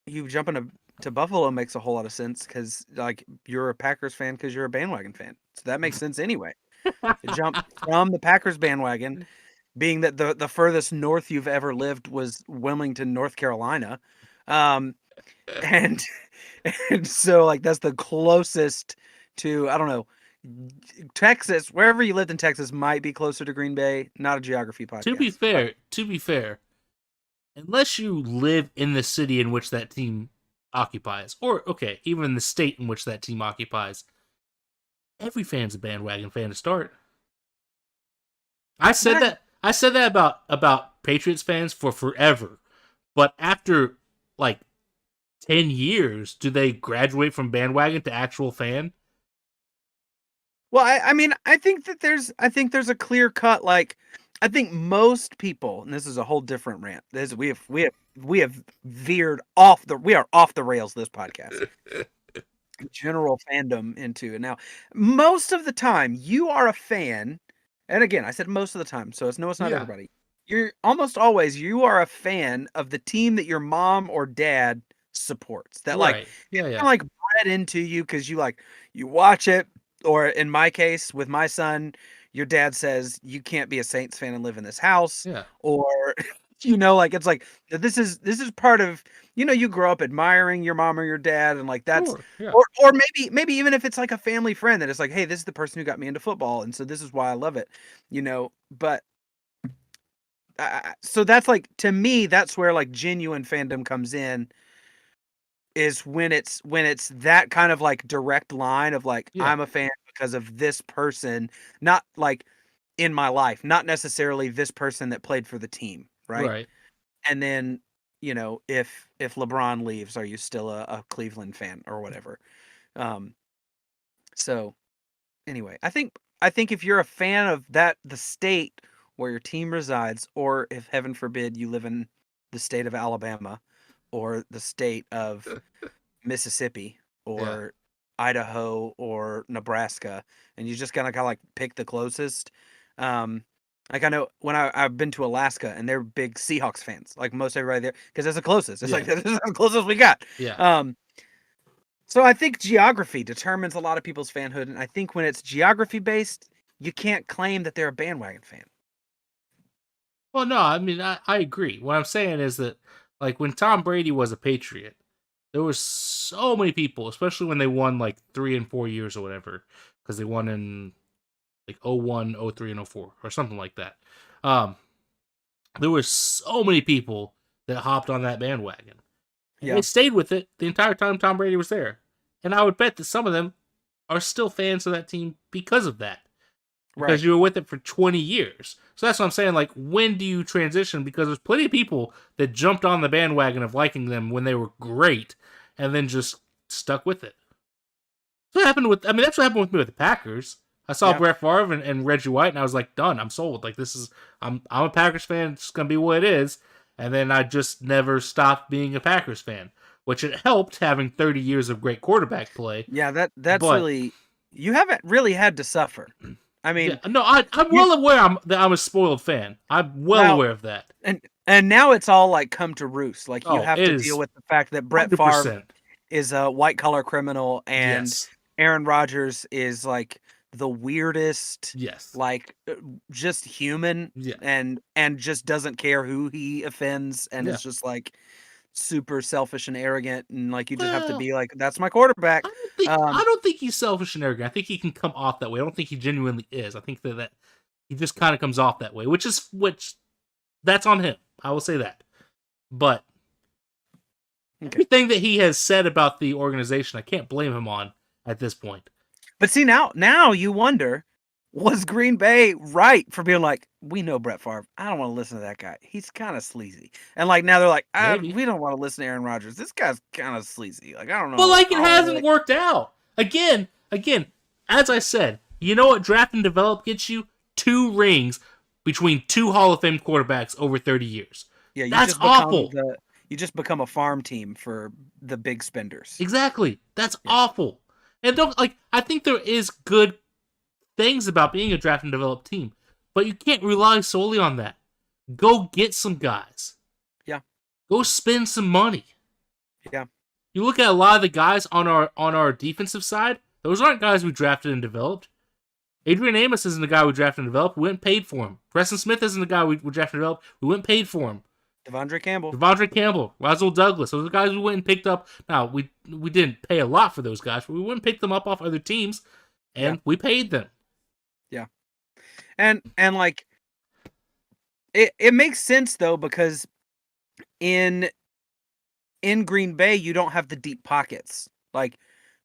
you jumping to Buffalo makes a whole lot of sense because like you're a Packers fan because you're a bandwagon fan, so that makes sense anyway. To jump from the Packers bandwagon, being that the furthest north you've ever lived was Wilmington, North Carolina, um, and and so like that's the closest to I don't know Texas. Wherever you lived in Texas might be closer to Green Bay. Not a geography podcast, but To be fair, unless you live in the city in which that team occupies, or okay, even the state in which that team occupies, every fan's a bandwagon fan to start. not I said that about Patriots fans for forever. But after like 10 years, do they graduate from bandwagon to actual fan? well. I mean, I think there's a clear cut like. I think most people, and this is a whole different rant. This we have veered off the we are off the rails this podcast. General fandom into it. Now, most of the time you are a fan, and again, I said most of the time, so it's not Yeah. everybody. You're almost always you are a fan of the team that your mom or dad supports. That like Right. Yeah, kind of yeah. like bred into you because you watch it, or in my case with my son, your dad says you can't be a Saints fan and live in this house, Yeah. or like it's like this is part of you grow up admiring your mom or your dad, and like that's Sure. Yeah. or maybe even if it's like a family friend that it's like, hey, this is the person who got me into football, and so this is why I love it, but so that's like to me that's where like genuine fandom comes in is when it's that kind of like direct line of like Yeah. I'm a fan because of this person, not like in my life, not necessarily this person that played for the team, right? Right. And then, if LeBron leaves, are you still a Cleveland fan or whatever? Um, so anyway, I think if you're a fan of the state where your team resides, or if heaven forbid you live in the state of Alabama or the state of Mississippi Yeah. or Idaho or Nebraska, and you just kind of like pick the closest. Um, like I know when I've been to Alaska and they're big Seahawks fans, like most everybody there, because it's the closest. It's Yeah. like this is the closest we got. Yeah. So I think geography determines a lot of people's fanhood, and I think when it's geography based, you can't claim that they're a bandwagon fan. Well, no, I mean, I agree. What I'm saying is that, like, when Tom Brady was a Patriot, there was so many people, especially when they won, like, 3 and 4 years or whatever, because they won in, like, 01, 03, and 04, or something like that. There was so many people that hopped on that bandwagon. And Yeah, they stayed with it the entire time Tom Brady was there. And I would bet that some of them are still fans of that team because of that. right. Because you were with it for 20 years. So that's what I'm saying. Like, when do you transition? Because there's plenty of people that jumped on the bandwagon of liking them when they were great and then just stuck with it. That's what happened with me with the Packers. I saw Yeah, Brett Favre and Reggie White, and I was like, done. I'm sold. Like, I'm a Packers fan. It's gonna be what it is. And then I just never stopped being a Packers fan, which it helped having 30 years of great quarterback play. yeah. That's But really you haven't really had to suffer. I yeah, mean, no, I'm you well aware that I'm a spoiled fan. I'm well now aware of that. and now it's all like come to roost. Like you Oh, have it to deal is with the fact that Brett Favre 100%. is a white collar criminal and Yes. Aaron Rodgers is like the weirdest, Yes. like just human Yeah. and just doesn't care who he offends and Yeah. it's just like super selfish and arrogant, and like you just have to Well, be like, "That's my quarterback." I don't think he's selfish and arrogant. I think he can come off that way. I don't think he genuinely is. I think that he just kind of comes off that way, which that's on him. I will say that. But everything that he has said about the organization, I can't blame him on at this point. But see, now you wonder, was Green Bay right for being like, we know Brett Favre. I don't want to listen to that guy. He's kind of sleazy. And like now they're like, Maybe. we don't want to listen to Aaron Rodgers. This guy's kind of sleazy. Like I don't know. But like it I don't hasn't really- worked out. Again, as I said, you know what draft and develop gets you? 2 rings between 2 Hall of Fame quarterbacks over 30 years. Yeah, That's awful. You just become a farm team for the big spenders. Exactly. That's awful. And I think there is good things about being a draft and develop team, but you can't rely solely on that. Go get some guys. Yeah. Go spend some money. Yeah. You look at a lot of the guys on our defensive side, those aren't guys we drafted and developed. Adrian Amos isn't the guy we drafted and developed. We went and paid for him. Preston Smith isn't the guy we drafted and developed. We went and paid for him. Devondre Campbell, Rasul Douglas. Those are the guys we went and picked up. Now, we didn't pay a lot for those guys, but we went and picked them up off other teams, and we paid them. Yeah. And like, it makes sense, though, because in Green Bay, you don't have the deep pockets. Like,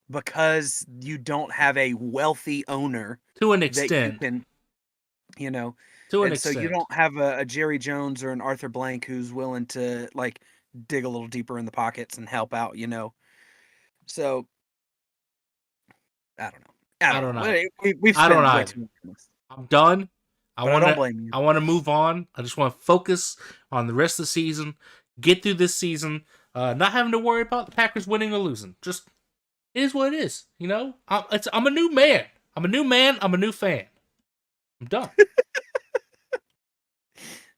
because you don't have a wealthy owner. To an that extent. you can, To an and extent. so you don't have a Jerry Jones or an Arthur Blank who's willing to like dig a little deeper in the pockets and help out, So I don't know. I don't know. We've spent way too much on this. I'm done. I don't blame you. I want to move on. I just want to focus on the rest of the season, get through this season, not having to worry about the Packers winning or losing. Just it is what it is, I'm a new man. I'm a new man. I'm a new fan. I'm done.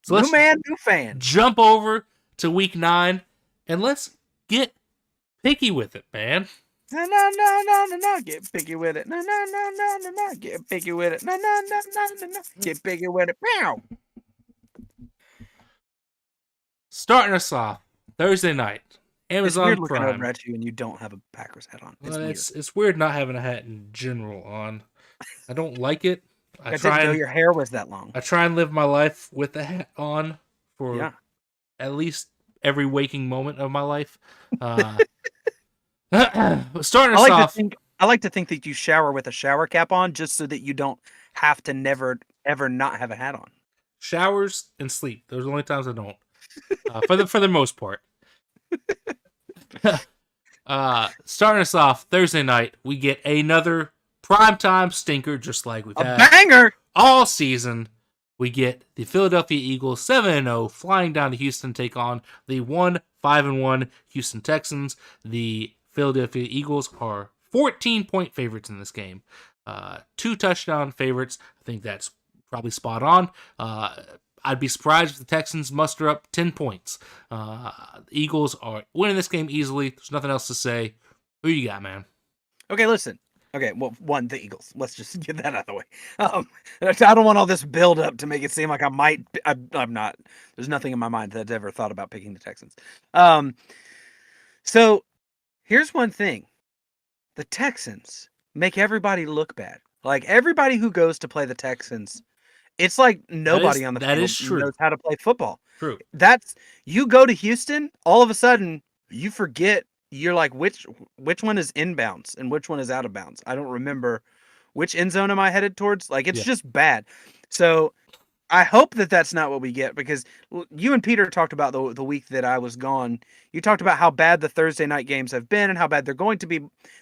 So new man, new fan. Jump over to week 9 and let's get picky with it, man. No, get picky with it. No, get picky with it. No, get picky with it. Meow. Starting us off Thursday night, Amazon it's weird Prime. Looking over at you and you don't have a Packers hat on. It's weird. It's weird not having a hat in general on. I don't like it. I didn't know your hair was that long. I try and live my life with the hat on for at least every waking moment of my life. Starting us off. I like to think that you shower with a shower cap on just so that you don't have to never, ever not have a hat on. Showers and sleep. Those are the only times I don't. For the most part. Starting us off Thursday night, we get another primetime stinker, just like we've had banger all season. We get the Philadelphia Eagles 7-0 flying down to Houston, take on the 5-1 Houston Texans. The Philadelphia Eagles are 14-point favorites in this game. 2 touchdown favorites. I think that's probably spot on. I'd be surprised if the Texans muster up 10 points. The Eagles are winning this game easily. There's nothing else to say. Who you got, man? Okay, listen. Okay, well, the Eagles. Let's just get that out of the way. I don't want all this build up to make it seem like I might. I'm not. There's nothing in my mind that's ever thought about picking the Texans. So here's one thing: the Texans make everybody look bad. Like everybody who goes to play the Texans, it's like nobody on the field knows how to play football. True. You go to Houston, all of a sudden you forget. You're like, which one is inbounds and which one is out of bounds? I don't remember which end zone am I headed towards. Like, it's just bad. So I hope that that's not what we get, because you and Peter talked about the week that I was gone. You talked about how bad the Thursday night games have been and how bad they're going to be.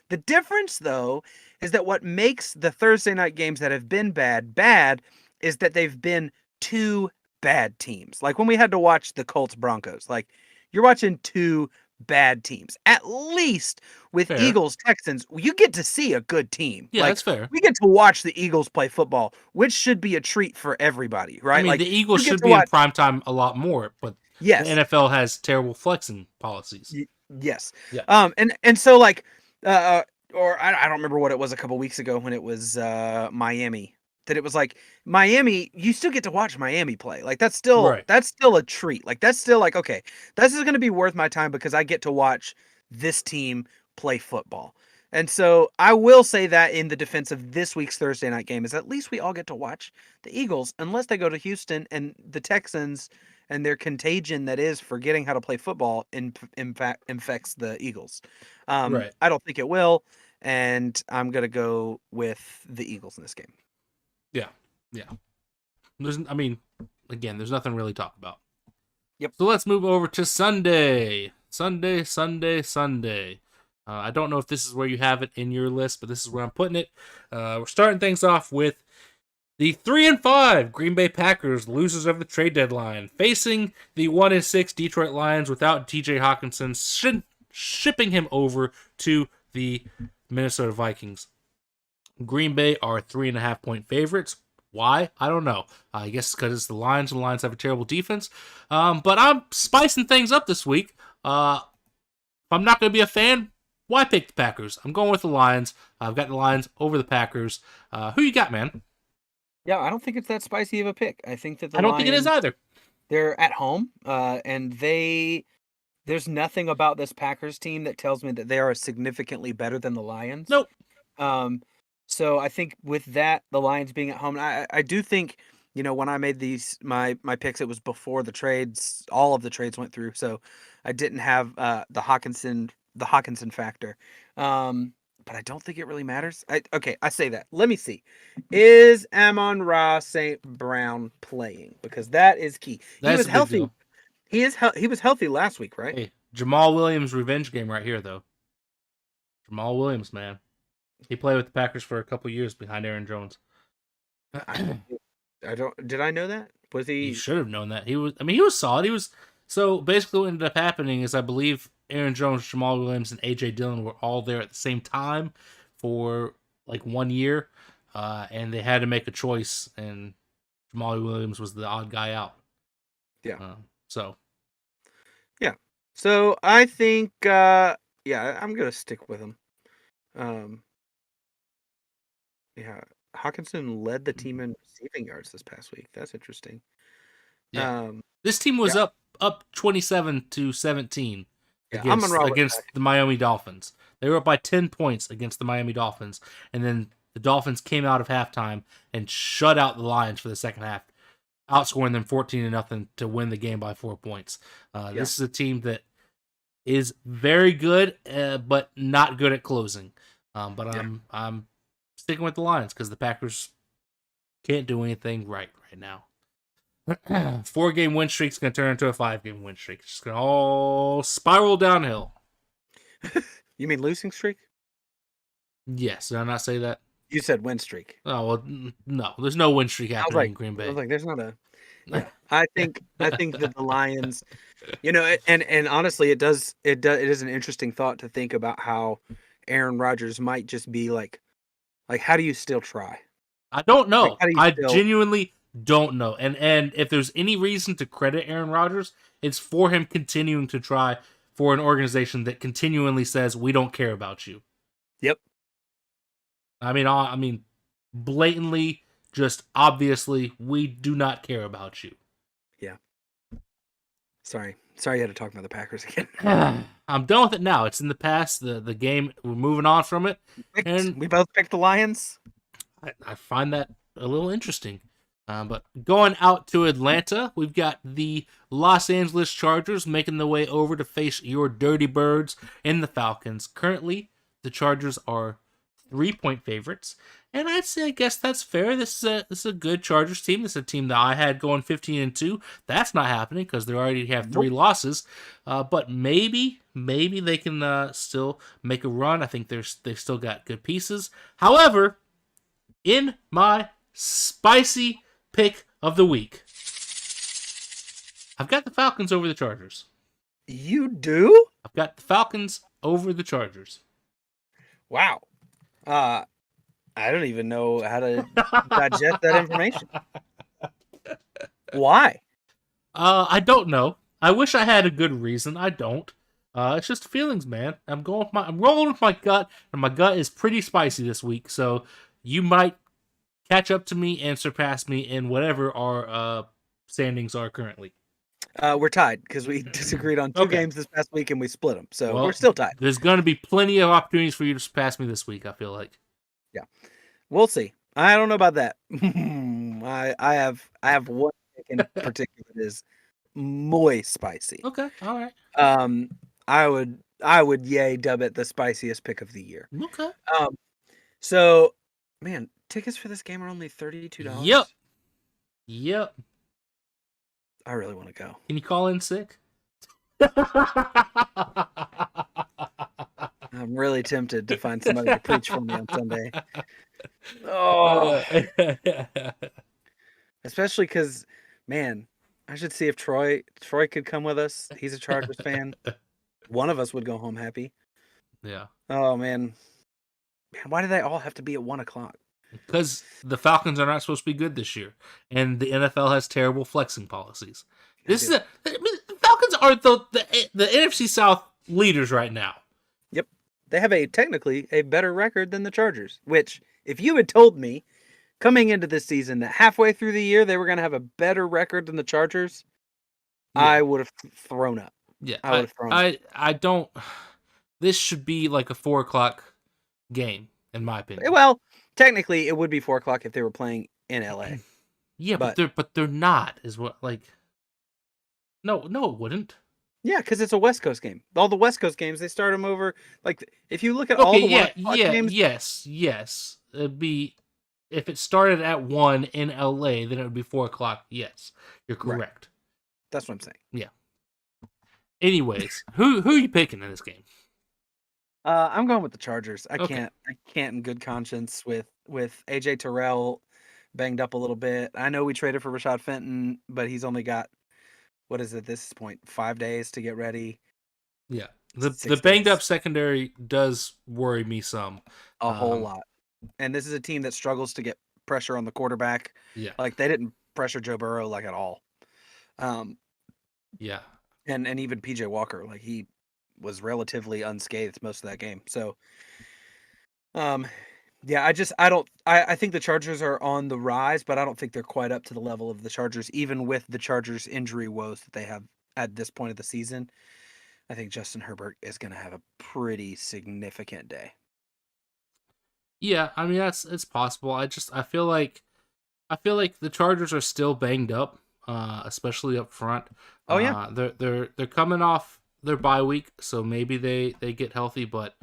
The difference, though, is that what makes the Thursday night games that have been bad is that they've been 2 bad teams. Like when we had to watch the Colts Broncos, like you're watching 2 bad teams. At least with Eagles Texans, you get to see a good team. Yeah, that's fair. We get to watch the Eagles play football, which should be a treat for everybody, right? I mean, the Eagles should be in primetime a lot more, but the NFL has terrible flexing policies. Yes. Yeah. And so like or I don't remember what it was a couple weeks ago when it was Miami that it was like Miami, you still get to watch Miami play. Like that's still Right. a treat. Like that's still like, okay, this is going to be worth my time because I get to watch this team play football. And so I will say that in the defense of this week's Thursday night game is at least we all get to watch the Eagles, unless they go to Houston and the Texans and their contagion that is forgetting how to play football in fact infects the Eagles. Right. I don't think it will, and I'm gonna go with the Eagles in this game. Yeah. Yeah. I mean, again, there's nothing really to talk about. Yep. So let's move over to Sunday. Sunday. I don't know if this is where you have it in your list, but this is where I'm putting it. We're starting things off with the 3-5 Green Bay Packers, losers of the trade deadline, facing the 1-6 Detroit Lions without TJ Hawkinson, shipping him over to the Minnesota Vikings. Green Bay are 3.5-point favorites. Why? I don't know. I guess because it's the Lions, and the Lions have a terrible defense. But I'm spicing things up this week. If I'm not going to be a fan, why pick the Packers? I'm going with the Lions. I've got the Lions over the Packers. Who you got, man? Yeah, I don't think it's that spicy of a pick. I think that I don't think it is either. They're at home, and there's nothing about this Packers team that tells me that they are significantly better than the Lions. Nope. So I think with that, the Lions being at home, I do think, when I made these my picks, it was before the trades, all of the trades went through, so I didn't have the Hawkinson factor. But I don't think it really matters. I say that. Let me see. Is Amon-Ra St. Brown playing? Because that is key. He was healthy. He was healthy last week, right? Hey, Jamal Williams revenge game right here, though. Jamal Williams, man. He played with the Packers for a couple years behind Aaron Jones. Did I know that? Was he? You should have known that. He was solid. So basically what ended up happening is I believe Aaron Jones, Jamal Williams, and A.J. Dillon were all there at the same time for like 1 year, and they had to make a choice, and Jamal Williams was the odd guy out. Yeah. Yeah. So I think, I'm going to stick with him. Yeah. Hawkinson led the team in receiving yards this past week. That's interesting. Yeah. This team was up 27-17 against the Miami Dolphins. They were up by 10 points against the Miami Dolphins, and then the Dolphins came out of halftime and shut out the Lions for the second half, outscoring them 14-0 to win the game by 4 points. This is a team that is very good, but not good at closing. I'm sticking with the Lions because the Packers can't do anything right now. 4-game win streak's going to turn into a 5-game win streak. It's just going to all spiral downhill. You mean losing streak? Yes. Did I not say that? You said win streak. Oh, well, no. There's no win streak happening in Green Bay. I was like, there's not a... Yeah. I think that the Lions, and honestly, it is an interesting thought to think about how Aaron Rodgers might just be like how do you still try? I don't know. I genuinely don't know. And if there's any reason to credit Aaron Rodgers, it's for him continuing to try for an organization that continually says we don't care about you. Yep. I mean, blatantly, just obviously, we do not care about you. Yeah. Sorry, you had to talk about the Packers again. I'm done with it now. It's in the past. The game, we're moving on from it. And we both picked the Lions. I find that a little interesting. But going out to Atlanta, we've got the Los Angeles Chargers making their way over to face your Dirty Birds and the Falcons. Currently, the Chargers are 3-point favorites, and I guess that's fair. This is a good Chargers team. This is a team that I had going 15-2. That's not happening because they already have 3 losses. But maybe they can still make a run. I think they've still got good pieces. However, in my spicy pick of the week, I've got the Falcons over the Chargers. You do? I've got the Falcons over the Chargers. Wow. I don't even know how to digest that information. Why? I don't know. I wish I had a good reason. I don't. It's just feelings, man. I'm rolling with my gut, and my gut is pretty spicy this week. So you might catch up to me and surpass me in whatever our standings are currently. We're tied because we disagreed on 2 games this past week and we split them. So we're still tied. There's going to be plenty of opportunities for you to surpass me this week, I feel like. Yeah. We'll see. I don't know about that. I have one pick in particular that is muy spicy. Okay, all right. I would dub it the spiciest pick of the year. Okay. So, man, tickets for this game are only $32. Yep. I really want to go. Can you call in sick? I'm really tempted to find somebody to preach for me on Sunday. Oh, especially because, man, I should see if Troy could come with us. He's a Chargers fan. One of us would go home happy. Yeah. Oh man, why do they all have to be at 1:00? Because the Falcons are not supposed to be good this year, and the NFL has terrible flexing policies. The Falcons are the NFC South leaders right now. Yep, they have technically a better record than the Chargers. Which, if you had told me coming into this season that halfway through the year they were going to have a better record than the Chargers, yeah. I would have thrown up. Yeah, I don't. This should be like a 4:00 game, in my opinion. Well, technically, it would be 4:00 if they were playing in LA. Yeah, but they're not. Is what like. No, it wouldn't. Yeah, because it's a West Coast game. All the West Coast games, they start them over. Like, if you look at all the games, yes. It'd be if it started at 1 in LA, then it would be 4:00. Yes, you're correct. Right. That's what I'm saying. Yeah. Anyways, who are you picking in this game? I'm going with the Chargers. I can't in good conscience with AJ Terrell banged up a little bit. I know we traded for Rashad Fenton, but he's only got, what is it, this point, 5 days to get ready. Yeah. The banged up secondary does worry me some. A whole lot. And this is a team that struggles to get pressure on the quarterback. Yeah. Like, they didn't pressure Joe Burrow like at all. Yeah. And even PJ Walker, like, he was relatively unscathed most of that game. So, yeah, I think the Chargers are on the rise, but I don't think they're quite up to the level of the Chargers, even with the Chargers injury woes that they have at this point of the season. I think Justin Herbert is going to have a pretty significant day. Yeah, I mean it's possible. I feel like the Chargers are still banged up, especially up front. Oh yeah, they're coming off their bye week, so maybe they get healthy, but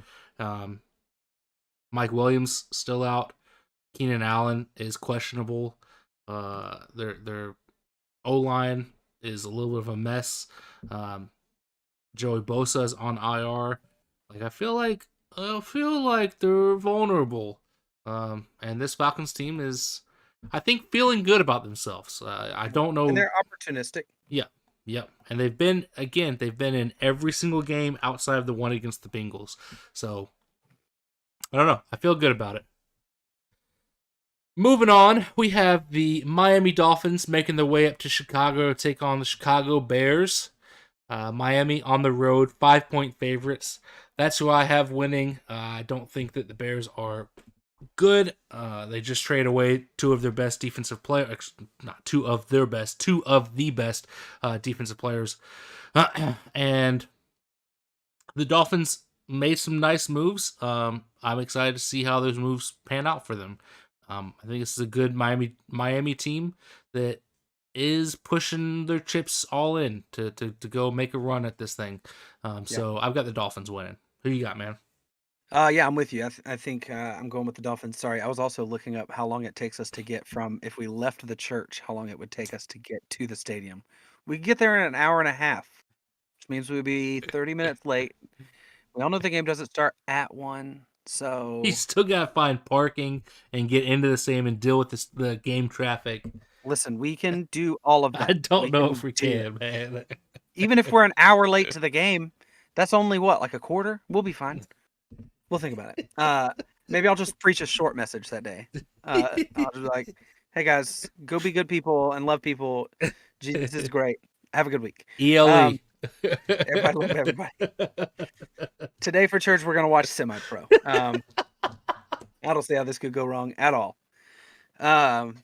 Mike Williams still out. Keenan Allen is questionable. Their O-line is a little bit of a mess. Joey Bosa is on IR. Like I feel like they're vulnerable. And this Falcons team is, I think, feeling good about themselves. I don't know. And they're opportunistic. Yeah. Yep. And they've been in every single game outside of the one against the Bengals. So, I don't know. I feel good about it. Moving on, we have the Miami Dolphins making their way up to Chicago to take on the Chicago Bears. Miami on the road, 5-point favorites. That's who I have winning. I don't think that the Bears are good. They just trade away two of the best defensive players. Defensive players. And the Dolphins made some nice moves. I'm excited to see how those moves pan out for them. I think this is a good Miami team that is pushing their chips all in to go make a run at this thing. So I've got the Dolphins winning. Who you got, man? Yeah, I'm with you. I think I'm going with the Dolphins. Sorry, I was also looking up how long it takes us to get from, if we left the church, how long it would take us to get to the stadium. We could get there in an hour and a half, which means we'd be 30 minutes late. We all know the game doesn't start at 1, so... You still got to find parking and get into the stadium and deal with the game traffic. Listen, we can do all of that. I don't know if we can, man. Even if we're an hour late to the game, that's only what, like a quarter? We'll be fine. We'll think about it. Maybe I'll just preach a short message that day. I'll just be like, hey guys, go be good people and love people. Jesus is great. Have a good week. ELE. Everybody love everybody. Today for church, we're going to watch Semi-Pro. I don't see how this could go wrong at all. Um,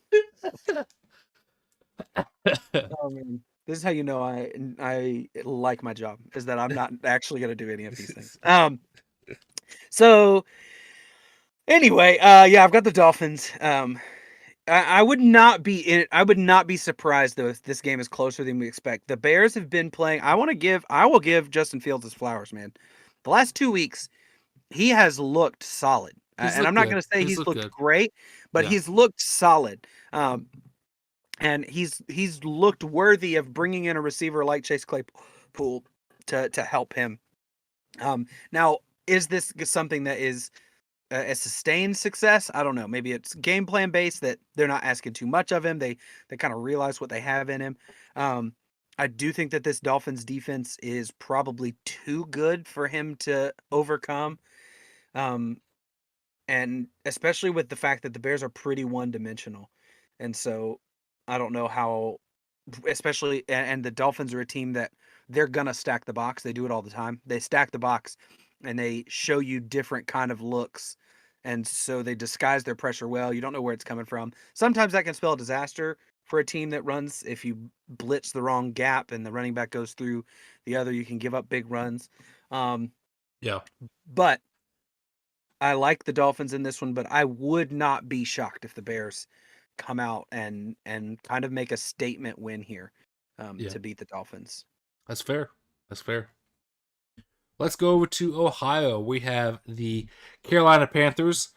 oh man, this is how you know I like my job, is that I'm not actually gonna do any of these things. So anyway, yeah, I've got the Dolphins. I would not be I would not be surprised though if this game is closer than we expect. The Bears have been playing. I will give Justin Fields his flowers, man. The last 2 weeks, he has looked solid. He's And I'm looked not good. going to say He's he's looked looked good. great, but Yeah. he's looked solid. And he's looked worthy of bringing in a receiver like Chase Claypool to help him. Now, is this something that is a sustained success? I don't know. Maybe it's game plan based, that they're not asking too much of him. They kind of realize what they have in him. I do think that this Dolphins defense is probably too good for him to overcome. And especially with the fact that the Bears are pretty one dimensional. And so I don't know how, especially, and the Dolphins are a team that they're going to stack the box. They do it all the time. They stack the box and they show you different kind of looks. And so they disguise their pressure well. You don't know where it's coming from. Sometimes that can spell disaster for a team that runs. If you blitz the wrong gap and the running back goes through the other, you can give up big runs. Yeah. But I like the Dolphins in this one, but I would not be shocked if the Bears come out and kind of make a statement win here Yeah. to beat the Dolphins. That's fair. That's fair. Let's go over to Ohio. We have the Carolina Panthers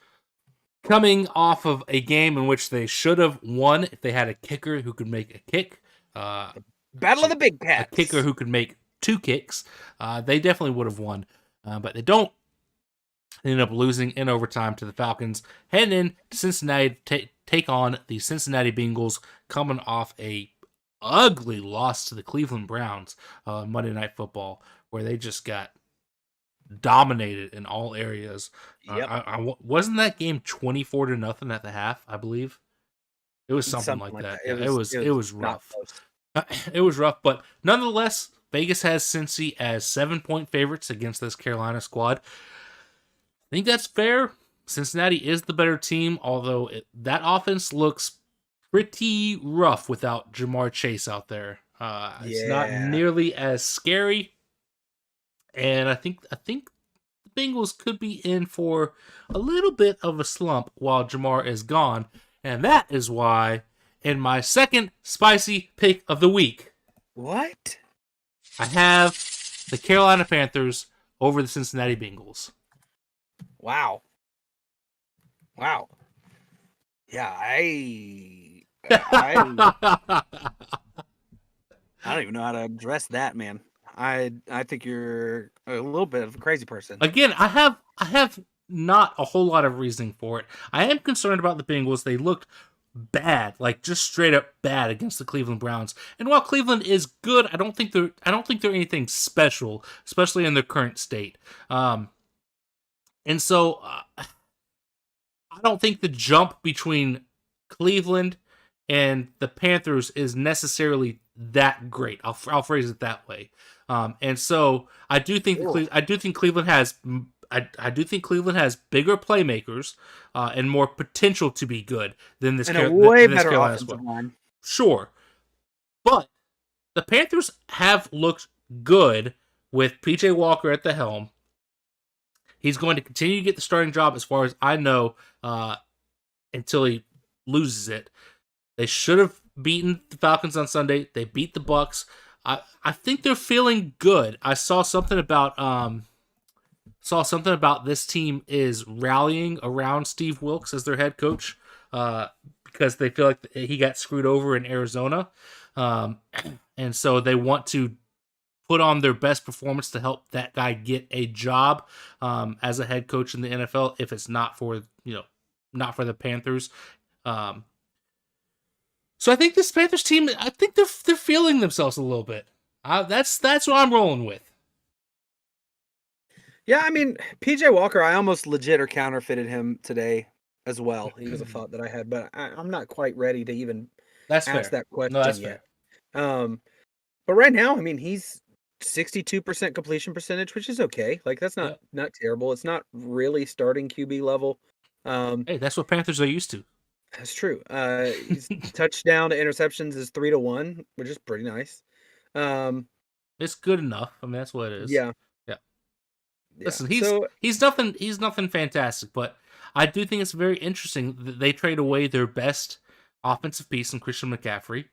coming off of a game in which they should have won if they had a kicker who could make a kick. Battle of the Big A Cats. kicker who could make 2 kicks. They definitely would have won, but they don't. They end up losing in overtime to the Falcons. Heading in to Cincinnati to take on the Cincinnati Bengals, coming off a ugly loss to the Cleveland Browns Monday Night Football, where they just got dominated in all areas. Yep. Wasn't that game 24-0 at the half? I believe it was something like that. Yeah, it was not rough. close. It was rough, but nonetheless, Vegas has Cincy as 7-point favorites against this Carolina squad. I think that's fair. Cincinnati is the better team, although that offense looks pretty rough without Jamar Chase out there. It's not nearly as scary, and I think the Bengals could be in for a little bit of a slump while Jamar is gone, and that is why in my second spicy pick of the week, What? I have the Carolina Panthers over the Cincinnati Bengals. Wow. Yeah, I don't even know how to address that, man. I think you're a little bit of a crazy person. Again, I have not a whole lot of reasoning for it. I am concerned about the Bengals. They looked bad, like just straight up bad against the Cleveland Browns. And while Cleveland is good, I don't think they're anything special, especially in their current state. And so I don't think the jump between Cleveland and the Panthers is necessarily that great. I'll phrase it that way. And so I do think Cleveland has I do think Cleveland has bigger playmakers and more potential to be good than this, and a way better Carolina offensive squad. line. Sure, but the Panthers have looked good with PJ Walker at the helm. He's going to continue to get the starting job, as far as I know, until he loses it. They should have beaten the Falcons on Sunday. They beat the Bucs. I think they're feeling good. I saw something about this team is rallying around Steve Wilks as their head coach because they feel like he got screwed over in Arizona, and so they want to put on their best performance to help that guy get a job as a head coach in the NFL. If it's not for the Panthers. So I think this Panthers team, I think they're feeling themselves a little bit. That's what I'm rolling with. Yeah, I mean, PJ Walker, I almost legit or counterfeited him today as well. He was a thought that I had, but I'm not quite ready to even ask that question yet. Fair. But right now, I mean, he's 62% completion percentage, which is okay. Like that's not terrible. It's not really starting QB level. Hey, that's what Panthers are used to. That's true. He's touchdown to interceptions is 3-1, which is pretty nice. Um, It's good enough. I mean, that's what it is. yeah, Yeah. yeah. Listen, So he's nothing fantastic, but I do think it's very interesting that they trade away their best offensive piece in Christian McCaffrey.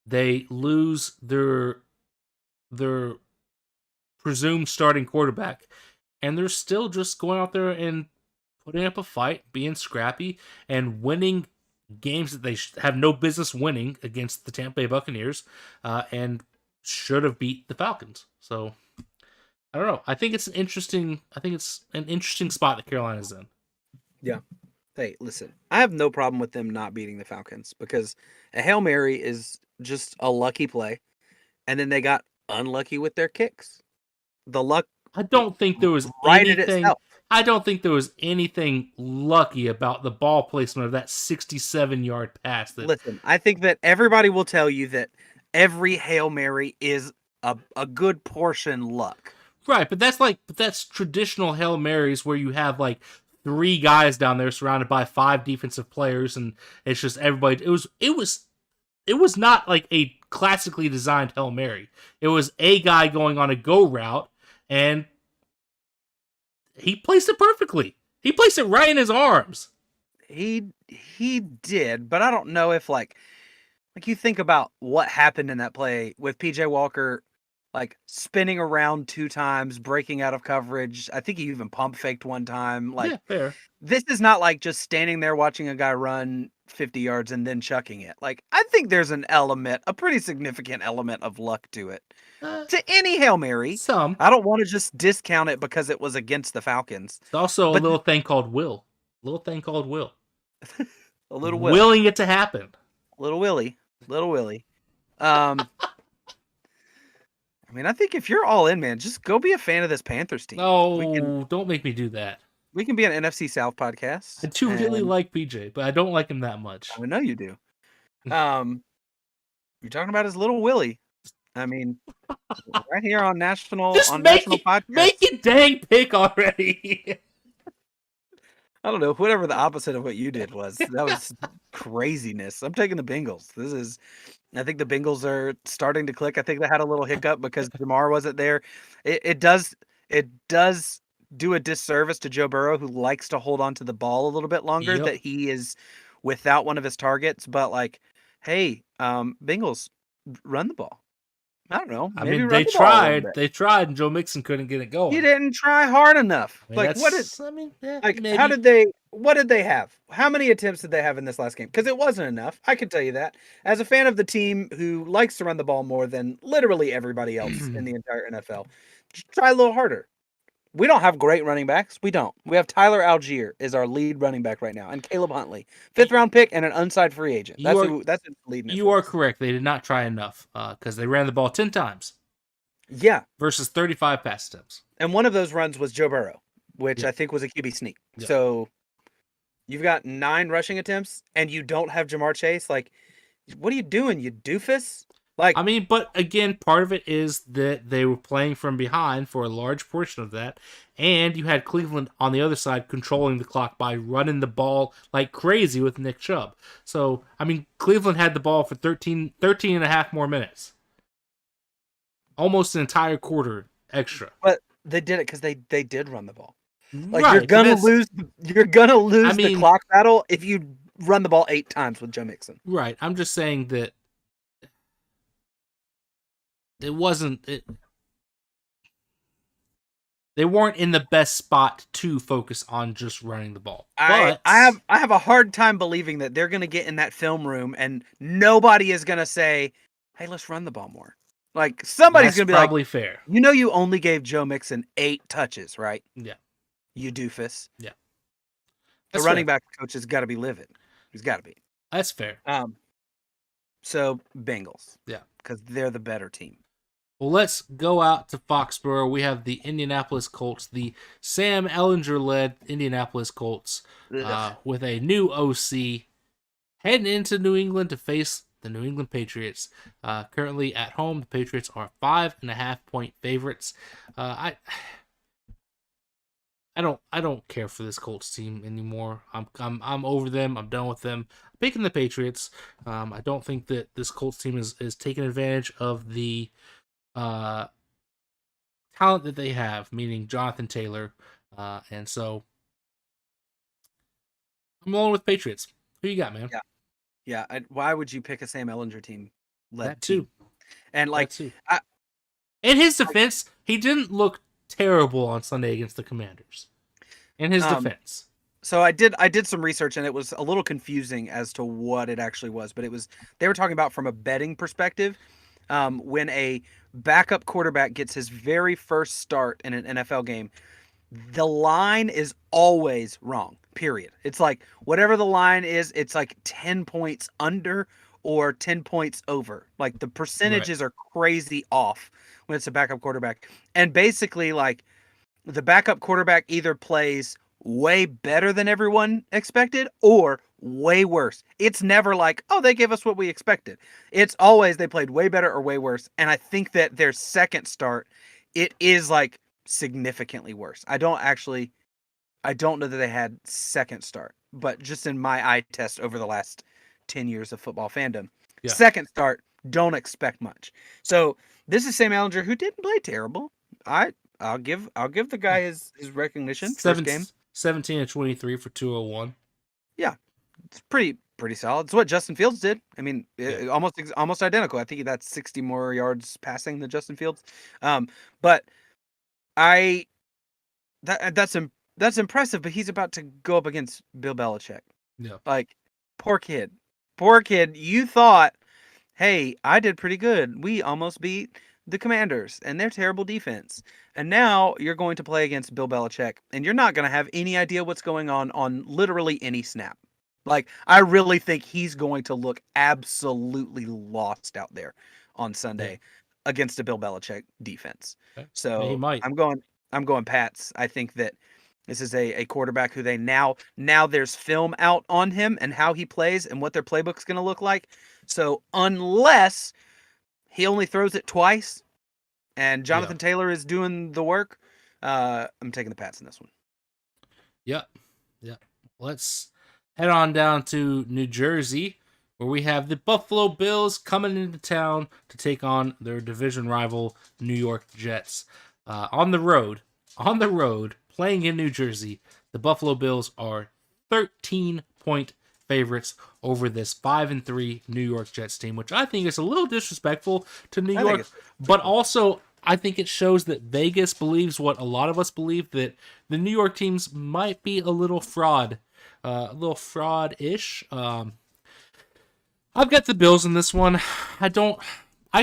They lose their presumed starting quarterback, and they're still just going out there and putting up a fight, being scrappy, and winning games that they have no business winning against the Tampa Bay Buccaneers, and should have beat the Falcons. So I don't know. I think it's an interesting. I think it's an interesting spot that Carolina's in. yeah. Hey, listen, I have no problem with them not beating the Falcons because a Hail Mary is just a lucky play, and then they got unlucky with their kicks. The luck I don't think there was righted anything. itself. I don't think there was anything lucky about the ball placement of that 67-yard pass. That Listen, I think that everybody will tell you that every Hail Mary is a good portion luck. right, but that's traditional Hail Marys where you have like three guys down there surrounded by five defensive players, and it's just everybody. It was not like a classically designed Hail Mary. It was a guy going on a go route, and he placed it perfectly. He placed it right in his arms. He did, but I don't know if like you think about what happened in that play with PJ Walker like spinning around 2 times, breaking out of coverage. I think he even pump faked one time. Like Yeah, fair. this is not like just standing there watching a guy run 50 yards and then chucking it. Like I think there's an element, a pretty significant element of luck to it. To any Hail Mary. Some. I don't want to just discount it because it was against the Falcons. It's also a But little thing called will. Little thing called will. a little Will. Willing it to happen. Little Willie. Little Willie. I mean, I think if you're all in, man, just go be a fan of this Panthers team. No, don't make me do that. We can be an NFC South podcast. I do really and- like PJ, but I don't like him that much. I know you do. You're talking about his little Willie. I mean, right here on national podcast. Make it dang pick already. I don't know, whatever the opposite of what you did was. That was craziness. I'm taking the Bengals. I think the Bengals are starting to click. I think they had a little hiccup because Jamar wasn't there. It does do a disservice to Joe Burrow, who likes to hold on to the ball a little bit longer, Yep. that he is without one of his targets. But like, hey, Bengals, run the ball. I don't know. I maybe mean, run they the ball a little tried. bit. They tried, and Joe Mixon couldn't get it going. You didn't try hard enough. I mean, Like what did that's- I mean, yeah, like maybe. what did they have? How many attempts did they have in this last game? Because it wasn't enough. I can tell you that. As a fan of the team who likes to run the ball more than literally everybody else in the entire NFL, just try a little harder. We don't have great running backs. We don't. We have Tyler Algier is our lead running back right now, and Caleb Huntley, 5th-round pick and an unsigned free agent. That's who's leading it. You are correct. They did not try enough because they ran the ball 10 times. Yeah, versus 35 pass attempts. and one of those runs was Joe Burrow, which Yeah. I think was a QB sneak. Yeah. So you've got 9 rushing attempts, and you don't have Jamar Chase. Like, what are you doing, you doofus? Like, I mean, but again, part of it is that they were playing from behind for a large portion of that, and you had Cleveland on the other side controlling the clock by running the ball like crazy with Nick Chubb. So, I mean, Cleveland had the ball for 13 and a half more minutes. Almost an entire quarter extra. but they did it because they did run the ball. Like, Right, you're gonna that's- lose. You're gonna lose I mean- the clock battle if you run the ball 8 times with Joe Mixon. Right. I'm just saying that it wasn't. They weren't in the best spot to focus on just running the ball. I But have a hard time believing that they're gonna get in that film room and nobody is gonna say, "Hey, let's run the ball more." Like, somebody's that's gonna be like, probably fair. "You know, you only gave Joe Mixon 8 touches, right? Yeah. You doofus." Yeah. The That's running fair. back coach has got to be livid. He's got to be. That's fair. So Bengals. Yeah. Because they're the better team. Well, let's go out to Foxborough. We have the Indianapolis Colts, the Sam Ellinger-led Indianapolis Colts, with a new OC heading into New England to face the New England Patriots. Currently at home, the Patriots are 5.5-point favorites. I don't care for this Colts team anymore. I'm over them. I'm done with them. picking the Patriots. I don't think that this Colts team is taking advantage of the talent that they have, meaning Jonathan Taylor. And so I'm rolling with Patriots. Who you got, man? Yeah. Yeah. Why would you pick a Sam Ellinger led That team? too. And That like, too. I, In his defense, he didn't look terrible on Sunday against the Commanders. In his defense. So I did some research, and it was a little confusing as to what it actually was, but they were talking about from a betting perspective, when a backup quarterback gets his very first start in an NFL game, the line is always wrong. Period. It's like whatever the line is, it's like 10 points under or 10 points over. Like the percentages are crazy off when it's a backup quarterback. And basically, like, the backup quarterback either plays way better than everyone expected or way worse. It's never like, oh, they gave us what we expected. It's always they played way better or way worse. And I think that their second start, it is like significantly worse. I don't know that they had second start, but just in my eye test over the last 10 years of football fandom, second start, don't expect much. So this is Sam Ellinger, who didn't play terrible. I'll give the guy his recognition. First game, 17 and 23 for 201. Yeah, it's pretty solid. It's what Justin Fields did. I mean, almost identical. I think that's 60 more yards passing than Justin Fields. But that's impressive. But he's about to go up against Bill Belichick. Yeah, like poor kid. You thought, hey, I did pretty good. We almost beat the Commanders and their terrible defense. And now you're going to play against Bill Belichick, and you're not going to have any idea what's going on literally any snap. Like, I really think he's going to look absolutely lost out there on Sunday against a Bill Belichick defense. Okay. So he might. I'm going Pats. I think that this is a quarterback who they now there's film out on him and how he plays and what their playbook's going to look like. So unless he only throws it twice and Jonathan Taylor is doing the work, I'm taking the Pats in this one. Yep. Let's head on down to New Jersey, where we have the Buffalo Bills coming into town to take on their division rival New York Jets. On the road, playing in New Jersey, the Buffalo Bills are 13-point favorites over this 5-3 New York Jets team, which I think is a little disrespectful to New York, but also I think it shows that Vegas believes what a lot of us believe, that the New York teams might be a little fraud-ish. I've got the Bills in this one. I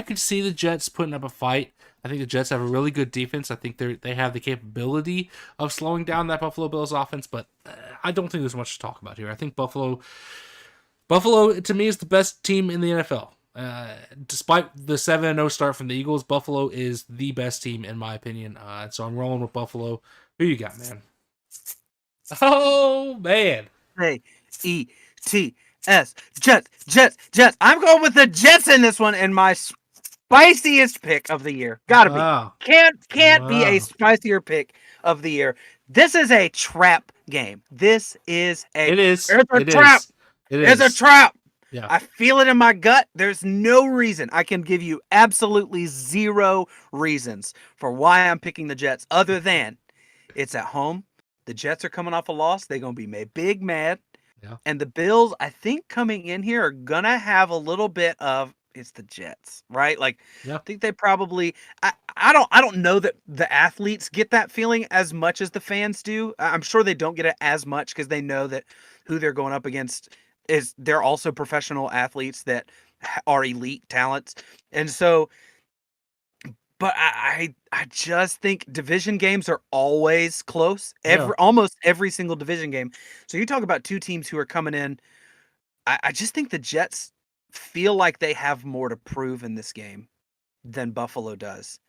could see the Jets putting up a fight. I think the Jets have a really good defense. I think they have the capability of slowing down that Buffalo Bills offense, but I don't think there's much to talk about here. I think Buffalo to me is the best team in the NFL. Despite the 7-0 start from the Eagles, Buffalo is the best team in my opinion. So I'm rolling with Buffalo. Who you got, man? Oh man. Jets. I'm going with the Jets in this one, and my spiciest pick of the year. Gotta be. Can't be a spicier pick of the year. This is a trap game. It is. It's a trap. It's a trap. Yeah. I feel it in my gut. There's no reason. I can give you absolutely zero reasons for why I'm picking the Jets other than it's at home. The Jets are coming off a loss. They're going to be big mad. Yeah. And the Bills, I think, coming in here are going to have a little bit of it's the Jets, right? Like, I think they probably I don't know that the athletes get that feeling as much as the fans do. I'm sure they don't get it as much because they know that who they're going up against they're also professional athletes that are elite talents. And so, but I just think division games are always close. Almost every single division game. So you talk about two teams who are coming in. I just think the Jets feel like they have more to prove in this game than Buffalo does.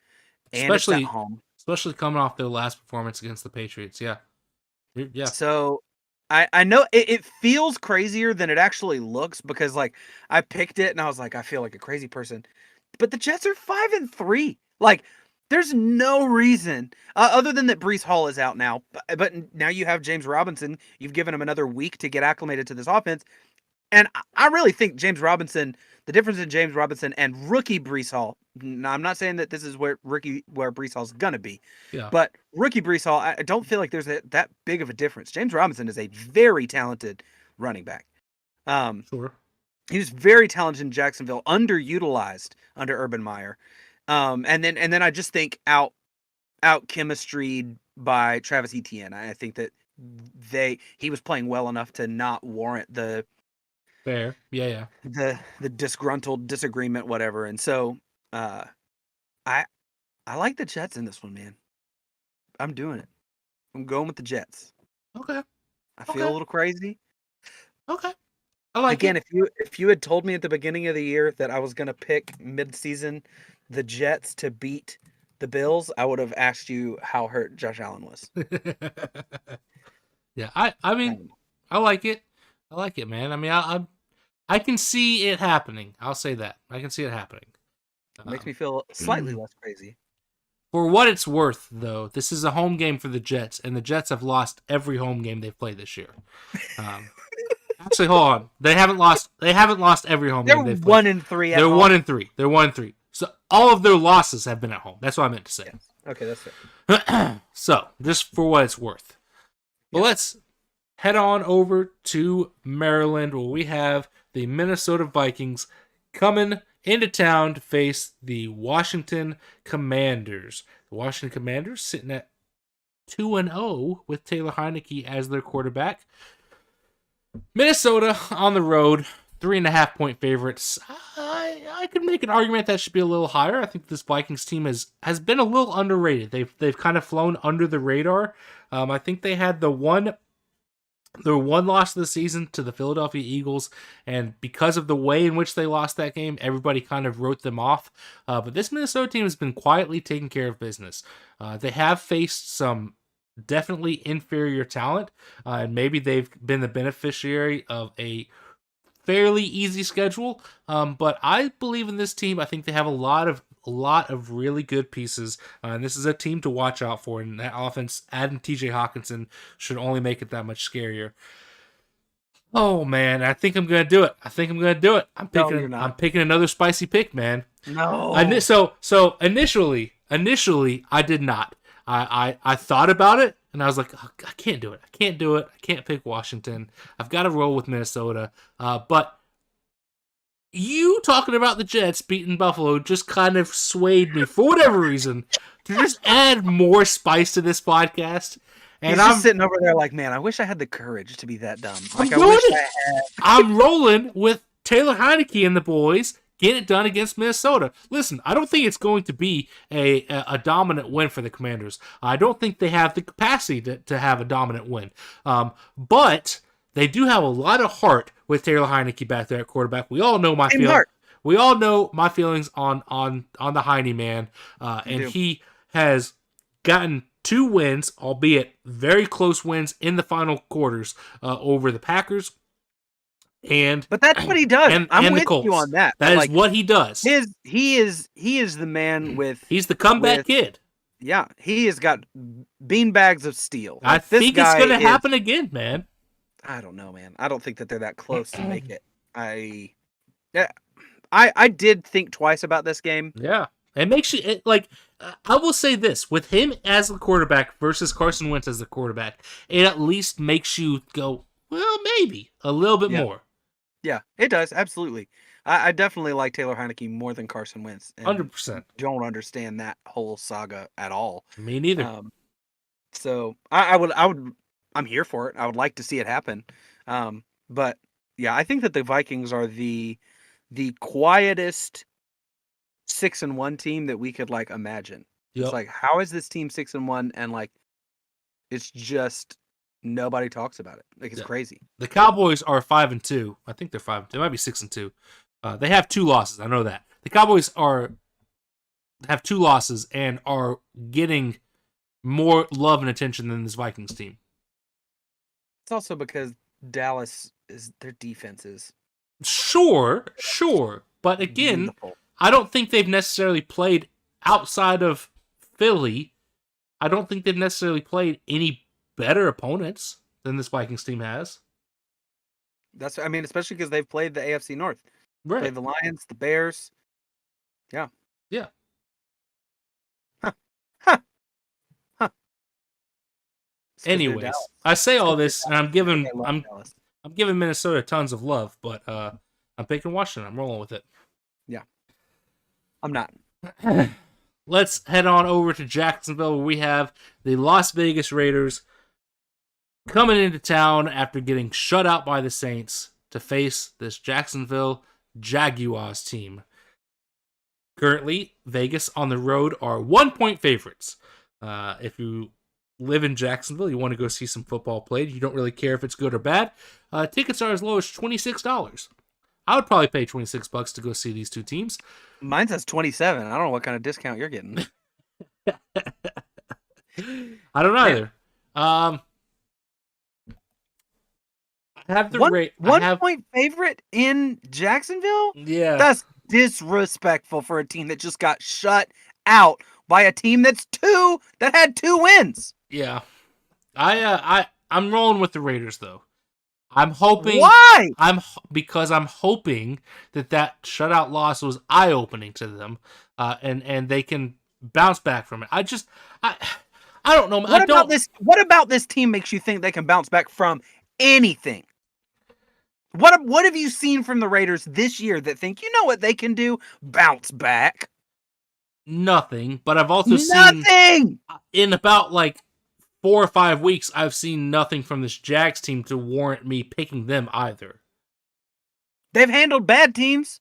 And it's at home. Especially coming off their last performance against the Patriots. Yeah. So I know it feels crazier than it actually looks because, like, I picked it and I was like, I feel like a crazy person. But the Jets are 5-3. Like, there's no reason other than that Breece Hall is out now. But now you have James Robinson. You've given him another week to get acclimated to this offense. And I really think James Robinson, the difference in James Robinson and rookie Brees Hall. Now, I'm not saying that this is where Brees Hall's gonna be, Yeah, but rookie Brees Hall, I don't feel like there's that big of a difference. James Robinson is a very talented running back. Um, sure. he was very talented in Jacksonville, underutilized under Urban Meyer. And then I just think out chemistry by Travis Etienne. I think that he was playing well enough to not warrant Fair. Yeah. the disgruntled disagreement, whatever. And so uh I like the Jets in this one, man. I'm doing it. I'm going with the Jets. Okay. I feel a little crazy. Okay. I like Again, it. if you had told me at the beginning of the year that I was gonna pick mid-season the Jets to beat the Bills, I would have asked you how hurt Josh Allen was. Yeah, I mean, I like it. I like it, man. I mean, I can see it happening. I'll say that. I can see it happening. It makes me feel slightly less crazy. For what it's worth, though, this is a home game for the Jets, and the Jets have lost every home game they've played this year. Actually, hold on. They haven't lost every home game they've played. They're 1-3. They're 1-3. They're 1-3. So all of their losses have been at home. That's what I meant to say. Yes. Okay, that's it. So, just for what it's worth. But let's head on over to Maryland, where we have the Minnesota Vikings coming into town to face the Washington Commanders. The Washington Commanders sitting at 2-0 with Taylor Heineke as their quarterback. Minnesota on the road, 3.5-point favorites. I could make an argument that should be a little higher. I think this Vikings team has been a little underrated. They've kind of flown under the radar. I think they had the one loss of the season to the Philadelphia Eagles, and because of the way in which they lost that game, everybody kind of wrote them off. But this Minnesota team has been quietly taking care of business. They have faced some definitely inferior talent, and maybe they've been the beneficiary of a fairly easy schedule. But I believe in this team. I think they have a lot of really good pieces, and this is a team to watch out for. And that offense, adding T.J. Hawkinson, should only make it that much scarier. Oh man, I think I'm gonna do it. I'm picking another spicy pick, man. No. So initially, I did not. I thought about it, and I was like, oh, I can't do it. I can't pick Washington. I've got to roll with Minnesota. But you talking about the Jets beating Buffalo just kind of swayed me, for whatever reason, to just add more spice to this podcast. And I'm sitting over there like, man, I wish I had the courage to be that dumb. Like, I'm rolling with Taylor Heineke and the boys. Get it done against Minnesota. Listen, I don't think it's going to be a dominant win for the Commanders. I don't think they have the capacity to have a dominant win. But they do have a lot of heart with Taylor Heineke back there at quarterback. We all know my feelings. We all know my feelings on the Heine man, and he has gotten 2 wins, albeit very close wins in the final quarters over the Packers. But that's what he does. I'm with you on that. That is what he does. He is the man with. He's the comeback kid. Yeah, he has got beanbags of steel. I think it's going to happen again, man. I don't know, man. I don't think that they're that close to make it. I did think twice about this game. Yeah, it makes you I will say this: with him as the quarterback versus Carson Wentz as the quarterback, it at least makes you go, well, maybe a little bit more. Yeah, it does. Absolutely. I definitely like Taylor Heineke more than Carson Wentz. 100%. Don't understand that whole saga at all. Me neither. So I'm here for it. I would like to see it happen. But yeah, I think that the Vikings are the quietest 6-1 team that we could imagine. Yep. It's like, how is this team 6-1 and it's just nobody talks about it. It's crazy. The Cowboys are 5-2. I think they're 5-2. They might be 6-2. They have 2 losses. I know that. The Cowboys have 2 losses and are getting more love and attention than this Vikings team. It's also because Dallas is their defenses. Sure. But again, beautiful. I don't think they've necessarily played outside of Philly. I don't think they've necessarily played any better opponents than this Vikings team has. I mean, especially because they've played the AFC North. Right. Played the Lions, the Bears. Yeah. Yeah. Huh. Huh. Huh. It's because they're Anyways, Dallas. I say It's all because they're this, and Dallas. And they love Dallas. I'm giving Minnesota tons of love, but I'm picking Washington. I'm rolling with it. Yeah. I'm not. Let's head on over to Jacksonville, where we have the Las Vegas Raiders coming into town after getting shut out by the Saints to face this Jacksonville Jaguars team. Currently, Vegas on the road are 1-point favorites. If you live in Jacksonville, you want to go see some football played, you don't really care if it's good or bad, tickets are as low as $26. I would probably pay $26 to go see these two teams. Mine says 27. I don't know what kind of discount you're getting. I don't either. I have the rate. One point favorite in Jacksonville? Yeah. That's disrespectful for a team that just got shut out by a team that had 2 wins. Yeah. I'm rolling with the Raiders though. I'm hoping. Why? Because I'm hoping that shutout loss was eye opening to them, and they can bounce back from it. I don't know. What about this team makes you think they can bounce back from anything? What have you seen from the Raiders this year that think, you know what they can do? Bounce back. Nothing. But I've also seen in about like 4 or 5 weeks, I've seen nothing from this Jags team to warrant me picking them either. They've handled bad teams.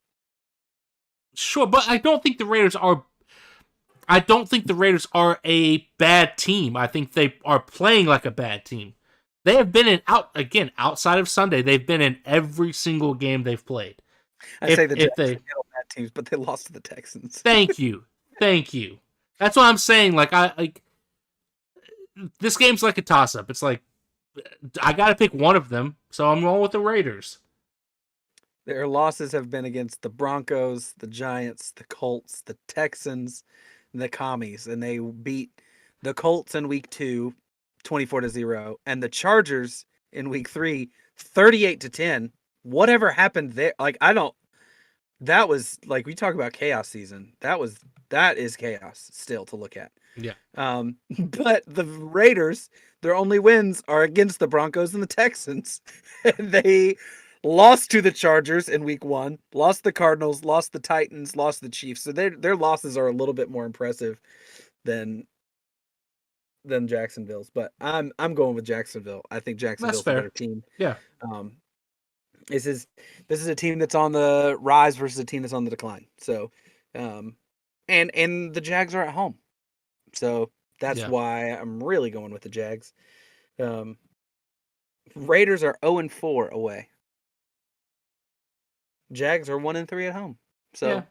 Sure, but I don't think the Raiders are a bad team. I think they are playing like a bad team. They have been outside of Sunday, they've been in every single game they've played. I say the Jags handled bad teams, but they lost to the Texans. Thank you. That's what I'm saying. This game's like a toss-up. It's like I gotta pick one of them, so I'm rolling with the Raiders. Their losses have been against the Broncos, the Giants, the Colts, the Texans, and the Commies, and they beat the Colts in week 2, 24-0, and the Chargers in week 3, 38-10. Whatever happened there? That was like, we talk about chaos season. That is chaos still to look at. Yeah. But the Raiders, their only wins are against the Broncos and the Texans. And they lost to the Chargers in week 1, lost the Cardinals, lost the Titans, lost the Chiefs. So their losses are a little bit more impressive than Jacksonville's. But I'm going with Jacksonville. I think Jacksonville's a better team. Yeah. This is a team that's on the rise versus a team that's on the decline. So, and the Jags are at home. So that's why I'm really going with the Jags. Raiders are 0-4 away. Jags are 1-3 at home. So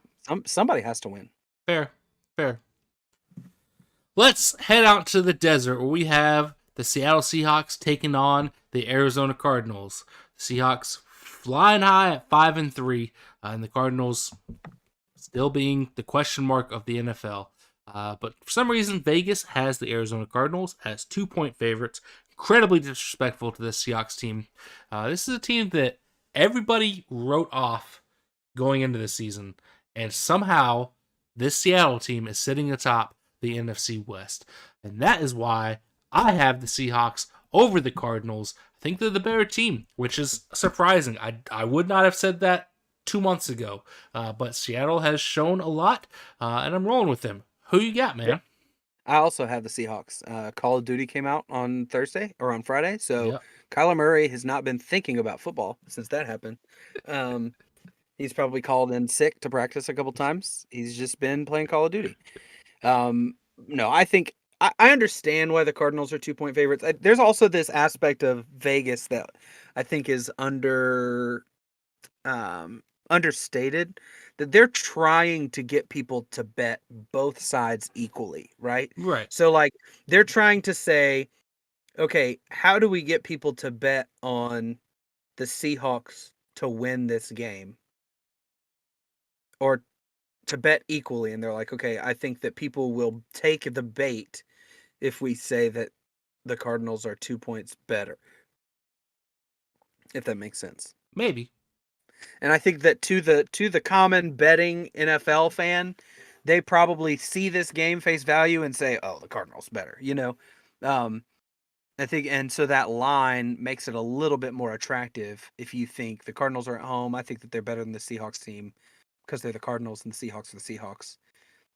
somebody has to win. Fair. Let's head out to the desert where we have the Seattle Seahawks taking on the Arizona Cardinals. The Seahawks flying high at 5-3, and the Cardinals still being the question mark of the NFL. But for some reason, Vegas has the Arizona Cardinals as 2-point favorites. Incredibly disrespectful to the Seahawks team. This is a team that everybody wrote off going into the season, and somehow this Seattle team is sitting atop the NFC West. And that is why I have the Seahawks over the Cardinals. I think they're the better team, which is surprising. I would not have said that 2 months ago, but Seattle has shown a lot, and I'm rolling with them. Who you got, man? I also have the Seahawks. Call of Duty came out on Thursday or on Friday, so Kyler Murray has not been thinking about football since that happened. He's probably called in sick to practice a couple times. He's just been playing Call of Duty. No, I think I understand why the Cardinals are 2-point favorites. There's also this aspect of Vegas that I think is understated, that they're trying to get people to bet both sides equally, right? Right. So like they're trying to say, okay, how do we get people to bet on the Seahawks to win this game? Or to bet equally, and they're like, okay, I think that people will take the bait if we say that the Cardinals are 2 points better. If that makes sense. Maybe. And I think that to the common betting NFL fan, they probably see this game face value and say, "Oh, the Cardinals better," Um, I think, and so that line makes it a little bit more attractive if you think the Cardinals are at home. I think that they're better than the Seahawks team because they're the Cardinals and the Seahawks are the Seahawks.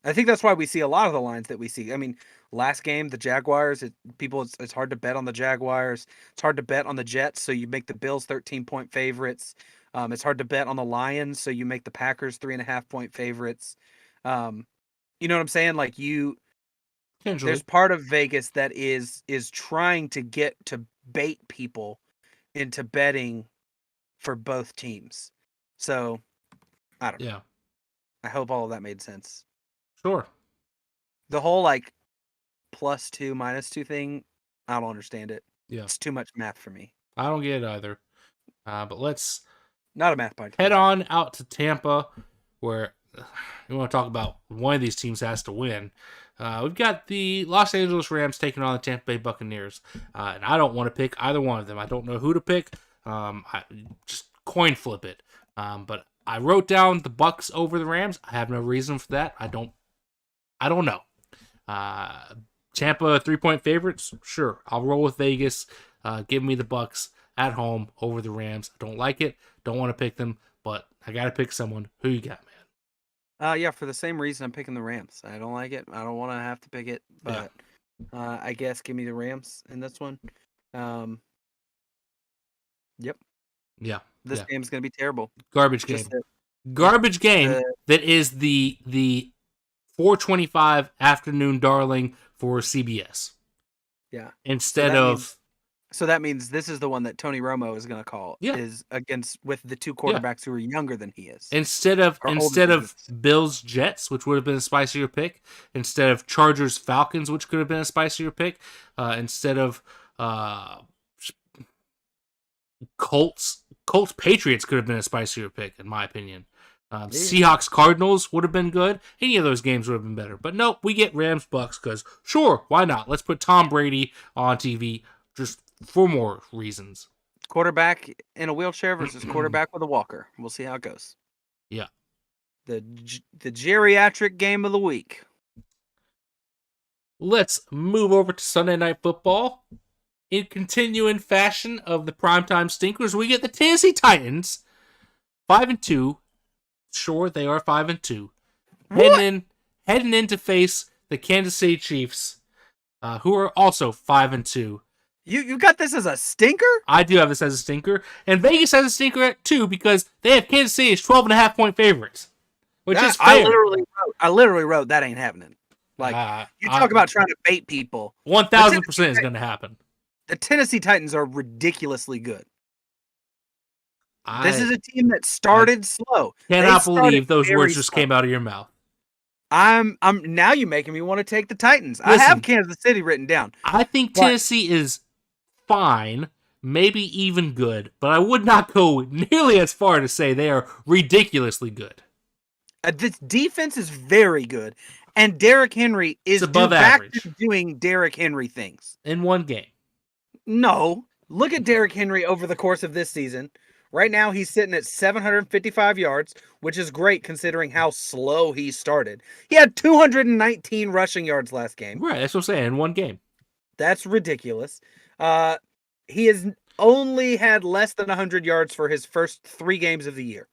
I think that's why we see a lot of the lines that we see. I mean, last game, the Jaguars, it's hard to bet on the Jaguars. It's hard to bet on the Jets, so you make the Bills 13-point favorites. It's hard to bet on the Lions, so you make the Packers 3.5-point favorites. Um, you know what I'm saying? Like there's Potentially. part of Vegas that is trying to get to bait people into betting for both teams. So I don't know. Yeah. I hope all of that made sense. Sure. The whole like +2, -2 thing, I don't understand it. Yeah. It's too much math for me. I don't get it either. But let's Not a math point. head on out to Tampa, where we want to talk about one of these teams has to win. We've got the Los Angeles Rams taking on the Tampa Bay Buccaneers, and I don't want to pick either one of them. I don't know who to pick. I just coin flip it. But I wrote down the Bucks over the Rams. I have no reason for that. I don't know. Tampa 3-point favorites. Sure, I'll roll with Vegas. Give me the Bucks at home over the Rams. I don't like it. Don't want to pick them, but I got to pick someone. Who you got, man? Yeah, for the same reason I'm picking the Rams. I don't like it. I don't want to have to pick it, but I guess give me the Rams in this one. Yep. Yeah. This game's gonna be terrible. Garbage game. Garbage game that is the 4:25 afternoon darling for CBS. Yeah. Instead of So that means this is the one that Tony Romo is going to call. Yeah. Is against with the two quarterbacks who are younger than he is. Instead of Bills Jets, which would have been a spicier pick, instead of Chargers Falcons, which could have been a spicier pick, instead of Colts Patriots could have been a spicier pick, in my opinion. Seahawks Cardinals would have been good. Any of those games would have been better. But nope, we get Rams Bucks because sure, why not? Let's put Tom Brady on TV just for more reasons. Quarterback in a wheelchair versus quarterback with a walker. We'll see how it goes. Yeah. The geriatric game of the week. Let's move over to Sunday Night Football. In continuing fashion of the primetime stinkers, we get the Tennessee Titans, 5-2. Sure, they are 5-2. Heading in to face the Kansas City Chiefs, who are also 5-2. You got this as a stinker? I do have this as a stinker, and Vegas has a stinker at 2 because they have Kansas City as 12.5-point favorites, which is fair. I literally wrote that ain't happening. Like you talk about trying to bait people. 1,000% is going to happen. The Tennessee Titans are ridiculously good. This is a team that started slow. Cannot believe those words just came out of your mouth. I'm now you're making me want to take the Titans. Listen, I have Kansas City written down. I think Tennessee is fine, maybe even good, but I would not go nearly as far to say they are ridiculously good. This defense is very good, and Derrick Henry is above average. Back to doing Derrick Henry things in one game. No, look at Derrick Henry over the course of this season. Right now, he's sitting at 755 yards, which is great considering how slow he started. He had 219 rushing yards last game. Right, that's what I'm saying, in one game. That's ridiculous. He has only had less than 100 yards for his first 3 games of the year.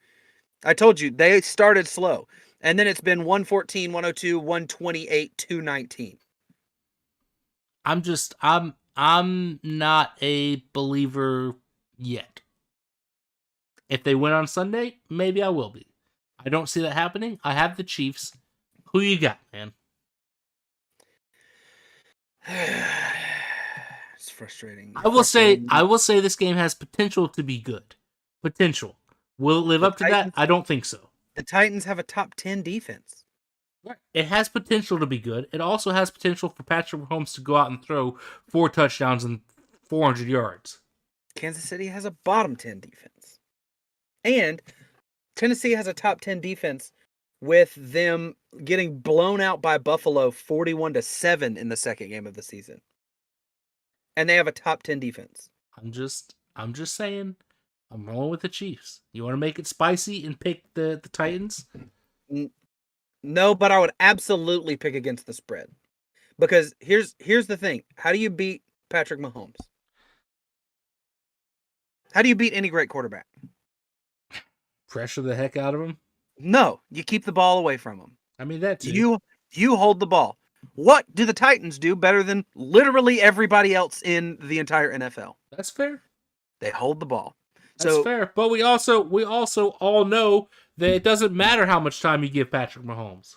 I told you, they started slow. And then it's been 114, 102, 128, 219. I'm not a believer yet. If they win on Sunday, maybe I will be. I don't see that happening. I have the Chiefs. Who you got, man? It's frustrating. I will say this game has potential to be good. Potential. Will it live up to that? I don't think so. The Titans have a top 10 defense. It has potential to be good. It also has potential for Patrick Mahomes to go out and throw 4 touchdowns and 400 yards. Kansas City has a bottom 10 defense. And Tennessee has a top 10 defense with them getting blown out by Buffalo 41-7 in the second game of the season. And they have a top 10 defense. I'm just saying I'm rolling with the Chiefs. You want to make it spicy and pick the Titans? No, but I would absolutely pick against the spread. Because here's the thing. How do you beat Patrick Mahomes? How do you beat any great quarterback? Pressure the heck out of him? No, you keep the ball away from him. I mean, that too. You hold the ball. What do the Titans do better than literally everybody else in the entire NFL? That's fair. They hold the ball. That's fair. But we also all know that it doesn't matter how much time you give Patrick Mahomes.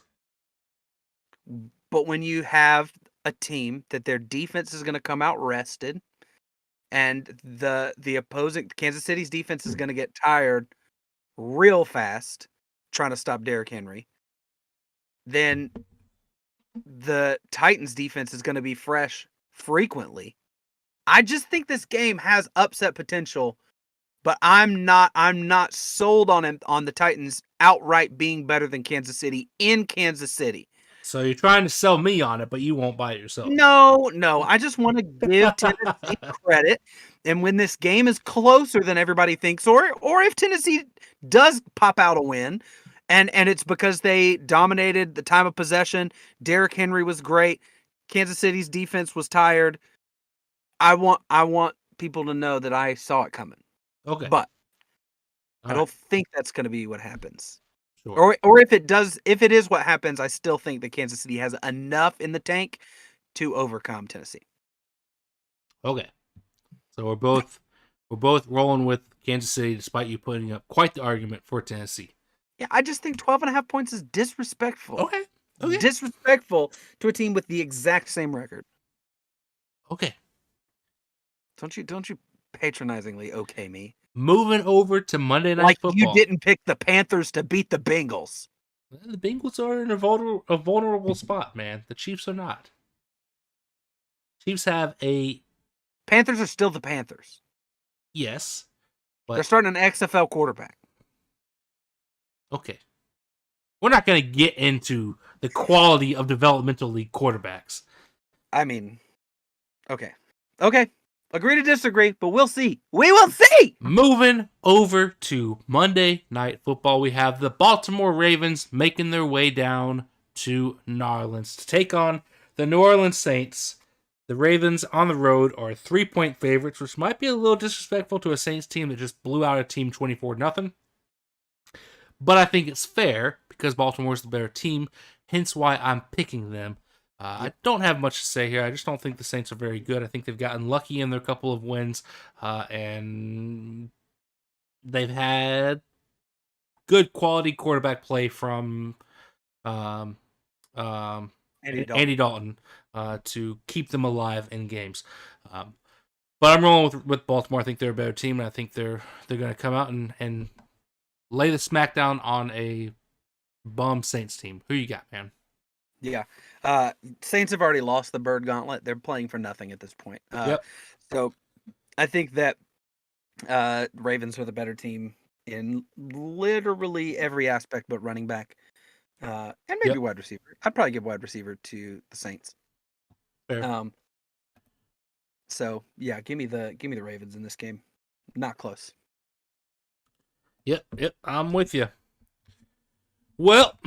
But when you have a team that their defense is going to come out rested, and the opposing Kansas City's defense is going to get tired real fast trying to stop Derrick Henry, then the Titans defense is going to be fresh frequently. I just think this game has upset potential, but I'm not sold on the Titans outright being better than Kansas City in Kansas City. So you're trying to sell me on it, but you won't buy it yourself. No. I just want to give Tennessee credit. And when this game is closer than everybody thinks, or if Tennessee does pop out a win, and it's because they dominated the time of possession, Derrick Henry was great, Kansas City's defense was tired, I want people to know that I saw it coming. Okay. But All I don't think that's going to be what happens. Sure. Or if it is what happens, I still think that Kansas City has enough in the tank to overcome Tennessee. Okay. So we're both rolling with Kansas City, despite you putting up quite the argument for Tennessee. Yeah, I just think 12.5 points is disrespectful. Okay. Disrespectful to a team with the exact same record. Okay. Don't you patronizingly okay me. Moving over to Monday Night Football. You didn't pick the Panthers to beat the Bengals. The Bengals are in a vulnerable spot, man. The Chiefs are not. Chiefs have Panthers are still the Panthers. Yes. But they're starting an XFL quarterback. Okay. We're not going to get into the quality of developmental league quarterbacks. I mean, okay. Agree to disagree, but we'll see. We will see! Moving over to Monday Night Football, we have the Baltimore Ravens making their way down to New Orleans to take on the New Orleans Saints. The Ravens on the road are 3-point favorites, which might be a little disrespectful to a Saints team that just blew out a team 24-0. But I think it's fair because Baltimore's the better team, hence why I'm picking them. I don't have much to say here. I just don't think the Saints are very good. I think they've gotten lucky in their couple of wins, and they've had good quality quarterback play from Andy Dalton to keep them alive in games. But I'm rolling with Baltimore. I think they're a better team, and I think they're going to come out and lay the smackdown on a bum Saints team. Who you got, man? Yeah. Saints have already lost the Bird Gauntlet. They're playing for nothing at this point. So I think that Ravens are the better team in literally every aspect but running back and maybe wide receiver. I'd probably give wide receiver to the Saints. Fair. So yeah, give me the Ravens in this game. Not close. Yep, I'm with you. Well,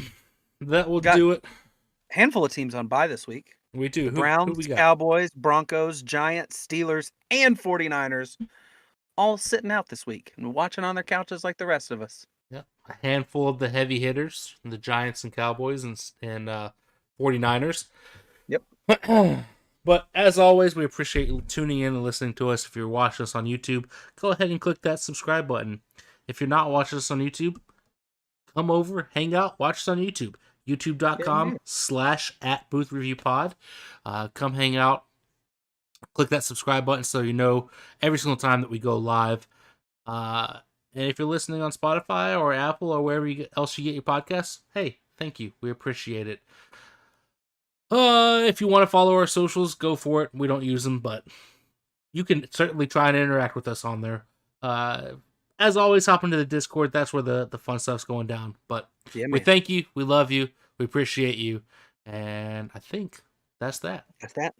that will do it. Handful of teams on bye this week. We do. Browns, who we got? Cowboys, Broncos, Giants, Steelers, and 49ers all sitting out this week and watching on their couches like the rest of us. Yep. A handful of the heavy hitters, the Giants and Cowboys and 49ers. Yep. But as always, we appreciate you tuning in and listening to us. If you're watching us on YouTube, go ahead and click that subscribe button. If you're not watching us on YouTube, come over, hang out, watch us on YouTube. YouTube.com/@BoothReviewPod. Come hang out. Click that subscribe button so you know every single time that we go live. And if you're listening on Spotify or Apple or wherever else you get your podcasts, hey, thank you. We appreciate it. If you want to follow our socials, go for it. We don't use them, but you can certainly try and interact with us on there. As always, hop into the Discord. That's where the fun stuff's going down. But we thank you. We love you. We appreciate you. And I think that's that. That's that.